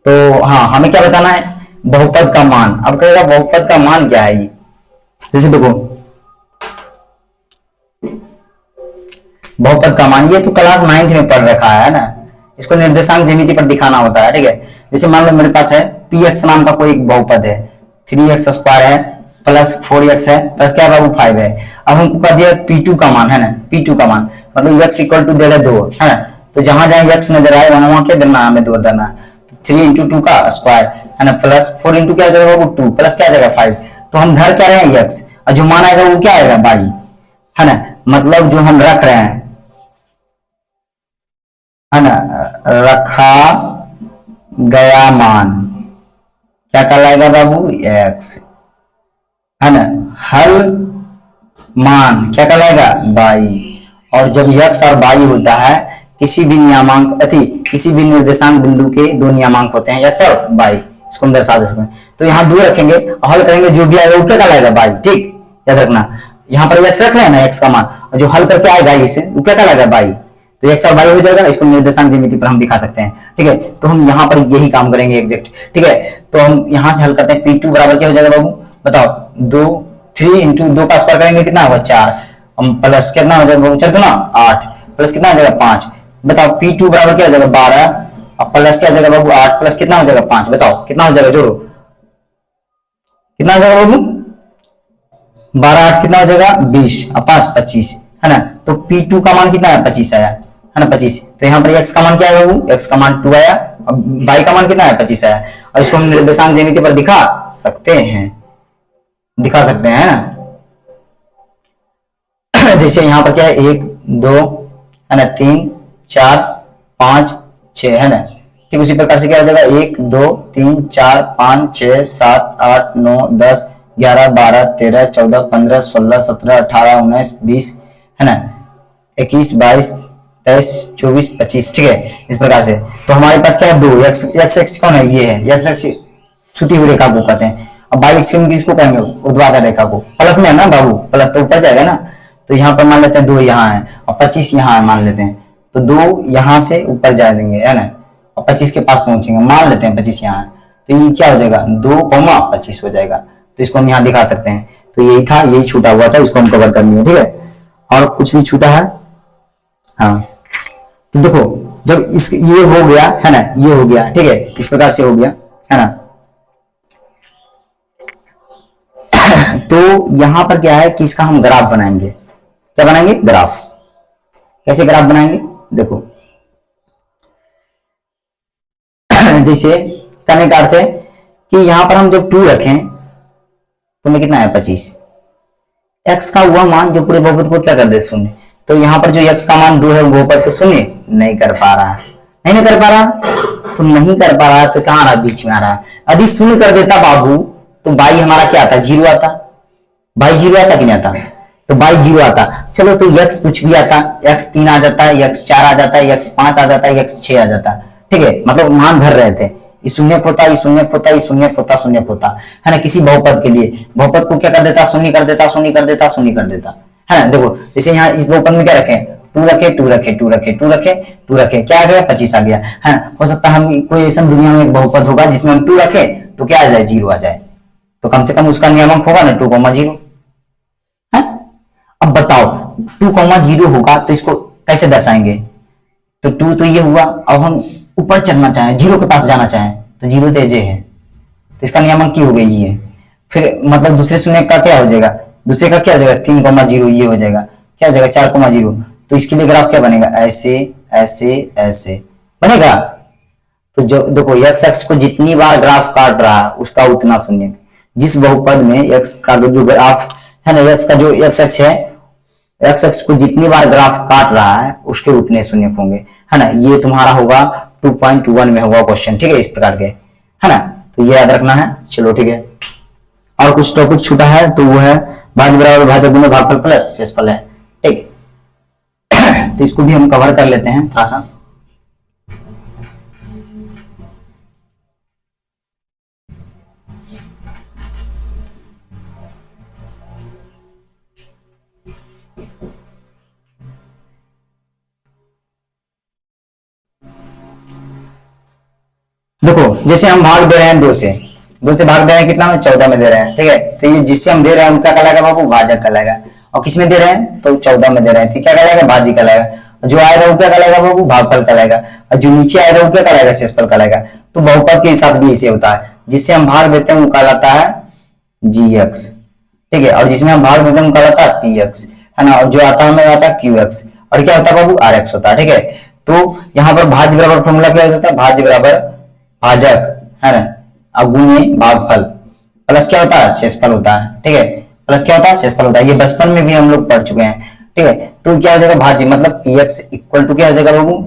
तो हाँ, हमें क्या बताना है, बहुपद का मान। अब कहेगा बहुपद का मान क्या है, ये जैसे देखो बहुपद का मान, ये तो क्लास 9th में पढ़ रखा है ना, इसको निर्देशांक ज्यामिति पर दिखाना होता है। ठीक है, जैसे मान लो मेरे पास है px नाम का कोई एक बहुपद है, 3x² है प्लस 4x है प्लस क्या बाबू 5 है। अब हमको कह दिया p2 का मान, है ना, p2 का मान मतलब x इक्वल टू दे रहा 2, है ना, तो जहां जहां x नजर आए वहां वहां क्या देना है, हमें 2 देना है। तो 3 इंटू 2 का स्क्वायर, है ना, प्लस 4 इंटू क्या जाएगा बाबू 2 प्लस क्या जाएगा 5। तो हम धर क्या रहे हैं x, और जो मान आएगा वो क्या आएगा y, है ना, मतलब जो हम रख रहे हैं, है ना, रखा गया मान क्या कहलाएगा बाबू x, है ना, हल मान क्या कहलाएगा y। और जब x और y होता है किसी भी नियामांक किसी भी निर्देशांक बिंदु के दो नियामांक होते हैं x और y, इसको हम दर्शा दे सकते हैं। तो यहाँ 2 रखेंगे और हल करेंगे, जो भी आएगा वो क्या कहलाएगा y। ठीक, याद रखना, यहाँ पर x रख रहे हैं ना, x का मान, और जो हल करके आएगा इसे वो क्या कहलाएगा y। तो x और y हो जाएगा, इसको निर्देशांक ज्यामिति पर हम दिखा सकते हैं। ठीक है, तो हम यहाँ पर यही काम करेंगे एग्जैक्ट। ठीक है, तो हम यहाँ से हल करते हैं, p2 बराबर क्या हो जाएगा बाबू बताओ, 3 इंटू 2 का स्क्वायर करेंगे कितना होगा 4, हम प्लस कितना हो जाएगा 4 दूना 8 प्लस कितना हो जाएगा 5। बताओ p2 बराबर क्या हो जाएगा 12 और प्लस क्या हो जाएगा बाबू 8 प्लस कितना हो जाएगा 5। बताओ कितना हो जाएगा, जोड़ो कितना हो जाएगा बाबू, 12 8 कितना हो जाएगा 20 और 5 25, है ना। तो p2 का मान कितना है 25 आया, है ना 25। तो यहाँ पर x का मान क्या है बाबू, x का मान 2 आया और y का मान कितना है 25 आया। और इसको हम निर्देशांक ज्यामिति पर दिखा सकते हैं, है ना। जैसे यहाँ पर क्या है 1 2, है ना, 3 4 5 6, है ना। ठीक उसी प्रकार से क्या हो जाएगा 1 2 3 4 5 6 7 8 9 10 11 12 13 14 15 16 17 18 19 20, है ना, 21 22 23 24 25। ठीक है, इस प्रकार से। तो हमारे पास क्या है 2 x कौन है, ये है x छुटी हुई रेखा को कहते हैं। अब y एक्स किसको कहेंगे, ऊर्ध्वाधर रेखा को। प्लस में है ना बाबू, प्लस तो ऊपर जाएगा ना, तो यहाँ पर मान लेते हैं 2 यहाँ है और 25 यहाँ है मान लेते हैं, तो 2 यहाँ से ऊपर जा देंगे, है ना, और 25 के पास पहुंचेंगे, मान लेते हैं 25 यहाँ है, तो ये क्या हो जाएगा 2,25 हो जाएगा। तो इसको हम यहाँ दिखा सकते हैं। तो यही था, यही छूटा हुआ था, इसको हम कवर कर लिए। ठीक है, और कुछ भी छूटा है, हाँ, तो देखो जब इस ये हो गया, है ना, ये हो गया, ठीक है, इस प्रकार से हो गया, है ना। तो यहां पर क्या है कि इसका हम ग्राफ बनाएंगे। क्या बनाएंगे, ग्राफ। कैसे ग्राफ बनाएंगे, देखो जैसे कहने का अर्थ है कि यहां पर हम जब 2 रखें तो में कितना है 25, x का हुआ मान जो पूरे बहुपद को क्या कर दे शून्य। तो यहाँ पर जो x का मान 2 है वो बहुपद को शून्य नहीं कर पा रहा, नहीं कर पा रहा, तो नहीं कर पा रहा, तो कहां रहा, बीच में आ रहा। यदि शून्य कर देता बाबू तो y हमारा क्या आता, 0 आता, y 0 आता कि नहीं आता, तो y 0 आता। चलो तो x कुछ भी आता, x 3 आ जाता है, x 4 आ जाता है, x 5 आ जाता है, x 6 आ जाता। ठीक है, मतलब मान भर रहे थे, शून्य होता, शून्य होता, शून्य होता, शून्य होता, है ना। किसी बहुपद के लिए बहुपद को क्या कर देता, शून्य कर देता, शून्य कर देता, शून्य कर देता, है ना। देखो जैसे यहाँ इस बहुपद में क्या रखे, 2 रखे, 2 रखे, 2 रखे, 2 रखे, 2 रखे, क्या आ गया 25 आ गया, है ना। हो सकता है हम कोई ऐसा दुनिया में एक बहुपद होगा जिसमें हम 2 रखे तो क्या आ जाए, 0 आ जाए, तो कम से कम उसका नियामक होगा ना 2,0 है। अब बताओ 2,0 होगा तो इसको कैसे दर्शाएंगे, तो 2 तो ये हुआ, अब हम ऊपर चढ़ना चाहें, 0 के पास जाना चाहें तो 0 तो जे है, तो इसका नियामक की हो गई ये। फिर मतलब दूसरे शून्य का क्या हो जाएगा, दूसरे का क्या हो जाएगा 3,0, ये हो जाएगा, क्या हो जाएगा 4,0। तो इसके लिए ग्राफ क्या बनेगा, ऐसे ऐसे ऐसे बनेगा। तो जो देखो x अक्ष को जितनी बार ग्राफ काट रहा उसका उतना शून्य, जिस बहुपद में x का जो ग्राफ है ना, x का जो x अक्ष है, x अक्ष को जितनी बार ग्राफ काट रहा है उसके उतने शून्य होंगे, है ना। ये तुम्हारा होगा 2.1 में होगा क्वेश्चन, ठीक है, इस प्रकार के, है ना। तो ये याद रखना है। चलो ठीक है, और कुछ टॉपिक छूटा है तो वो है भाज्य बराबर भाजक गुना भागफल प्लस शेषफल है, ठीक। तो इसको भी हम कवर कर लेते हैं थोड़ा सा। देखो जैसे हम भाग दे रहे हैं 2 से भाग दे रहे हैं कितना में 14 में दे रहे हैं, ठीक है। तो ये जिससे हम दे रहे हैं उनका कहलाएगा बाबू भाजक कहलाएगा, और किस में दे रहे हैं तो 14 में दे रहे हैं, तो क्या कहलाएगा भाजी कहलाएगा। जो आएगा वो क्या कहलाएगा बाबू भागफल कहलाएगा, और जो नीचे आएगा वो क्या कहलाएगा शेषफल कहलाएगा। तो बहुपद के साथ भी ऐसे होता है, जिससे हम भाग देते हैं वो कहलाता है gx, ठीक है, और जिसमें हम भाग देते हैं वो कहलाता है px, है ना, और जो आता है हमें आता है qx, और क्या होता है बाबू rx होता है, ठीक है। तो यहाँ पर भाज्य बराबर फॉर्मूला क्या होता है, भाज्य बराबर भाजक, है ना, और गुणे भागफल, प्लस क्या होता है शेषफल होता है, ठीक है, प्लस क्या होता है शेषफल होता है। ये बचपन में भी हम लोग पढ़ चुके हैं, ठीक है। तो क्या हो जाएगा भाज्य मतलब px इक्वल टू क्या हो जाएगा बाबू,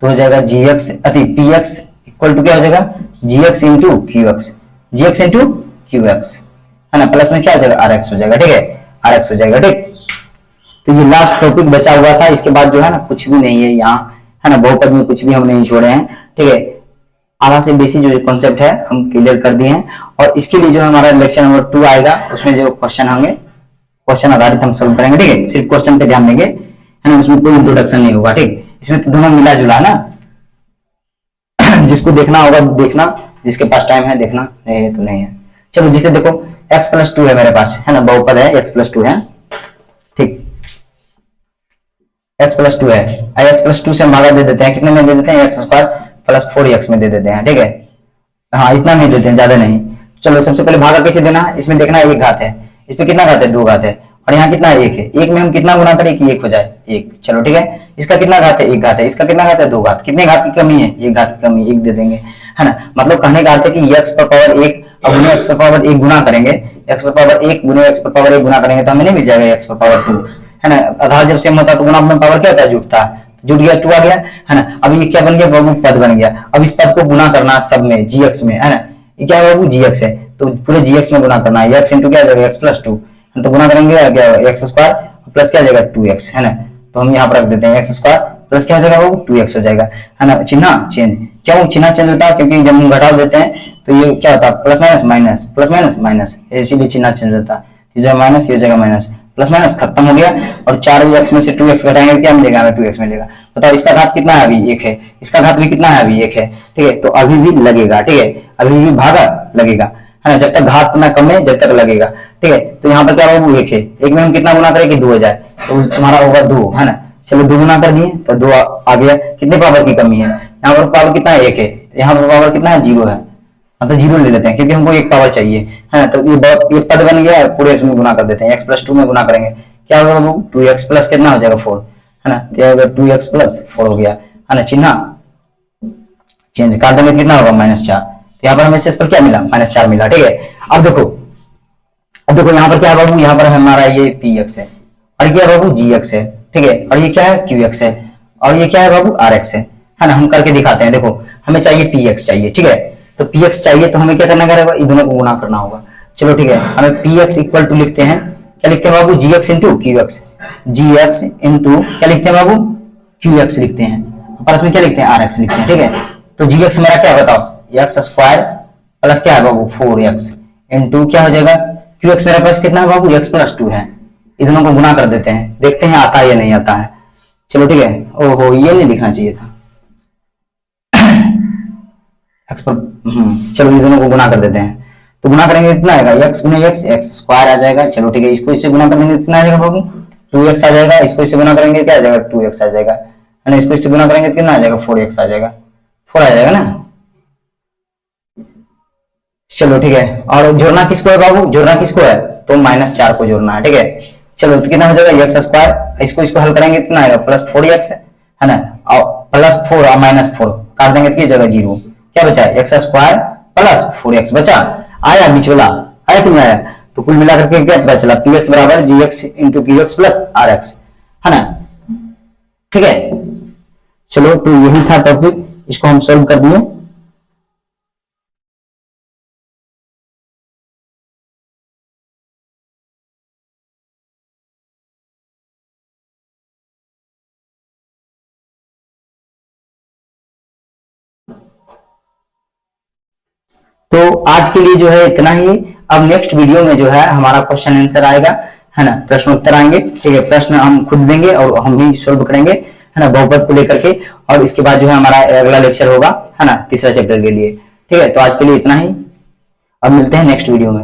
तो हो जाएगा gx अति px इक्वल टू क्या हो जाएगा gx into qx, gx into qx, है ना, प्लस में क्या हो जाएगा rx हो जाएगा, ठीक है, rx हो जाएगा, ठीक। तो ये लास्ट टॉपिक बचा हुआ था, इसके बाद जो है ना कुछ भी नहीं है यहाँ, है ना, बहुपद में कुछ भी हम नहीं छोड़े हैं, ठीक है। आधा से बेसी जो कॉन्सेप्ट है हम क्लियर कर दिए हैं, और इसके लिए जो हमारा लेक्चर नंबर 2 आएगा उसमें जो क्वेश्चन होंगे, क्वेश्चन आधारित हम सॉल्व करेंगे, ठीक है। सिर्फ क्वेश्चन पे ध्यान देंगे, है ना, उसमें कोई इंट्रोडक्शन नहीं होगा, ठीक। इसमें तो दोनों मिला जुला ना, जिसको देखना होगा देखना, जिसके पास टाइम है देखना, नहीं है तो नहीं है। चलो जिसे देखो x+2 है मेरे पास, है ना, बहुपद है x+2 है, ठीक, x+2 है, x+2 से हम भागा दे देते हैं, कितने में दे देते हैं x² + 4x में दे देते हैं, ठीक है। हाँ इतना नहीं देते हैं, ज्यादा नहीं। चलो सबसे पहले भागा कैसे देना है, इसमें देखना है 1 घात है, इसमें कितना घात है 2 घात है, और यहाँ कितना है 1 है, 1 में हम कितना गुना करें कि 1 हो जाए 1, चलो ठीक है। इसका कितना घात है 1 घात है, इसका कितना घात है 2 घात, कितने घात की कमी है 1 घात की कमी, 1 दे देंगे, है ना। मतलब कहने का अर्थ है कि x⁻1 अब गुने x⁻1 गुना करेंगे, x⁻1 गुने x⁻1 गुना करेंगे तो हमें नहीं मिल जाएगा x⁻2, है ना। आधार जब सेम होता है तो गुना में पावर क्या होता है जुटता है, जुट गया 2 आ गया, है ना। अब ये क्या बन गया बाबू पद बन गया, अब इस पद को गुना करना है सब में gx में, है ना, ये क्या है बाबू gx है, तो पूरे gx में गुना करना है, x इंटू क्या जाएगा x+2, तो गुना करेंगे क्या x² प्लस क्या जाएगा 2x, है ना। तो हम यहाँ पर रख देते हैं x² प्लस क्या हो जाएगा बाबू 2x हो जाएगा, है ना। चिन्ह चेंज, क्यों चिन्ह चेंज होता है, क्योंकि जब हम घटा देते हैं तो ये क्या होता है plus minus minus plus minus minus, इसीलिए चिन्ह चेंज होता है, ये जो माइनस ये हो जाएगा माइनस, प्लस माइनस खत्म हो गया, और 4x में से 2x घटाएंगे क्या मिलेगा हमें 2x मिलेगा। बताओ इसका घात कितना है अभी 1 है, इसका घात भी कितना है अभी 1 है, ठीक है। तो अभी भी लगेगा, ठीक है, अभी भी भागा लगेगा, है ना, जब तक घात ना कमे जब तक लगेगा, ठीक है। तो यहाँ पर क्या बाबू 1 है, 1 में हम कितना गुना करें कि 2 हो जाए, तो तुम्हारा होगा 2, है ना। चलो 2 गुना कर दिए तो 2 आ गया, कितने पावर की कमी है, यहाँ पर पावर कितना है 1 है, यहाँ पर पावर कितना है 0 है, तो 0 ले लेते हैं क्योंकि हमको 1 पावर चाहिए, है ना। तो ये पद बन गया, पूरे में गुना कर देते हैं, x+2 में गुना करेंगे क्या होगा बाबू 2x प्लस कितना हो जाएगा 4, है ना, तो 2x प्लस 4 हो गया, है ना। चिन्ह चेंज कर देंगे कितना होगा -4, तो यहाँ पर हमें शेष पर क्या मिला -4 मिला, ठीक है। अब देखो यहाँ पर क्या है बाबू, यहाँ पर हमारा ये px है, और क्या है बाबू gx है, ठीक है, और ये क्या है qx है, और ये क्या है बाबू rx है ना। हम करके दिखाते हैं, देखो हमें चाहिए px चाहिए, ठीक है। तो px चाहिए तो हमें क्या करना पड़ेगा, इन दोनों को गुना करना होगा। चलो ठीक है, हमें px इक्वल टू लिखते हैं, क्या लिखते हैं बाबू gx into qx, gx into क्या लिखते हैं बाबू qx लिखते हैं, प्लस में क्या लिखते हैं rx लिखते हैं, ठीक है। तो gx मेरा क्या बताओ x² प्लस क्या है बाबू 4x इंटू क्या हो जाएगा qx मेरे पास कितना है बाबू x+2 है, इन दोनों को गुना कर देते हैं, देखते हैं आता है या नहीं आता है। चलो ठीक है, ओहो ये नहीं लिखना चाहिए था चलो ये दोनों को गुना कर देते हैं, तो गुना करेंगे कितना आएगा x गुने x² आ जाएगा। चलो ठीक है, इसको इससे गुना करेंगे कितना आ जाएगा बाबू 2x आ जाएगा, इसको इससे गुना करेंगे क्या आ जाएगा 2x आ जाएगा, है ना। इसको इससे गुना करेंगे कितना आ जाएगा 4x आ जाएगा, 4 आ जाएगा ना। चलो ठीक है, और जोड़ना किसको है बाबू, जोड़ना किसको है तो -4 को जोड़ना है, ठीक है। चलो तो कितना हो जाएगा x², इसको हल करेंगे कितना आएगा +4x, है ना, और +4 और -4 काट देंगे तो क्या जगह 0, क्या बचा x² प्लस 4x बचा, आया बीच वाला आया कि नहीं आया। तो कुल मिलाकर के क्या पता चला px बराबर gx into qx plus rx, है ना, ठीक है। चलो तो यही था टॉपिक, इसको हम सॉल्व कर दिए। तो आज के लिए जो है इतना ही। अब नेक्स्ट वीडियो में जो है हमारा क्वेश्चन आंसर आएगा, है ना, प्रश्न उत्तर आएंगे, ठीक है। प्रश्न हम खुद देंगे और हम भी सॉल्व करेंगे, है ना, बहुपद को लेकर के। और इसके बाद जो है हमारा अगला लेक्चर होगा, है ना, तीसरा चैप्टर के लिए, ठीक है, तो आज के लिए इतना ही, अब मिलते हैं नेक्स्ट वीडियो में।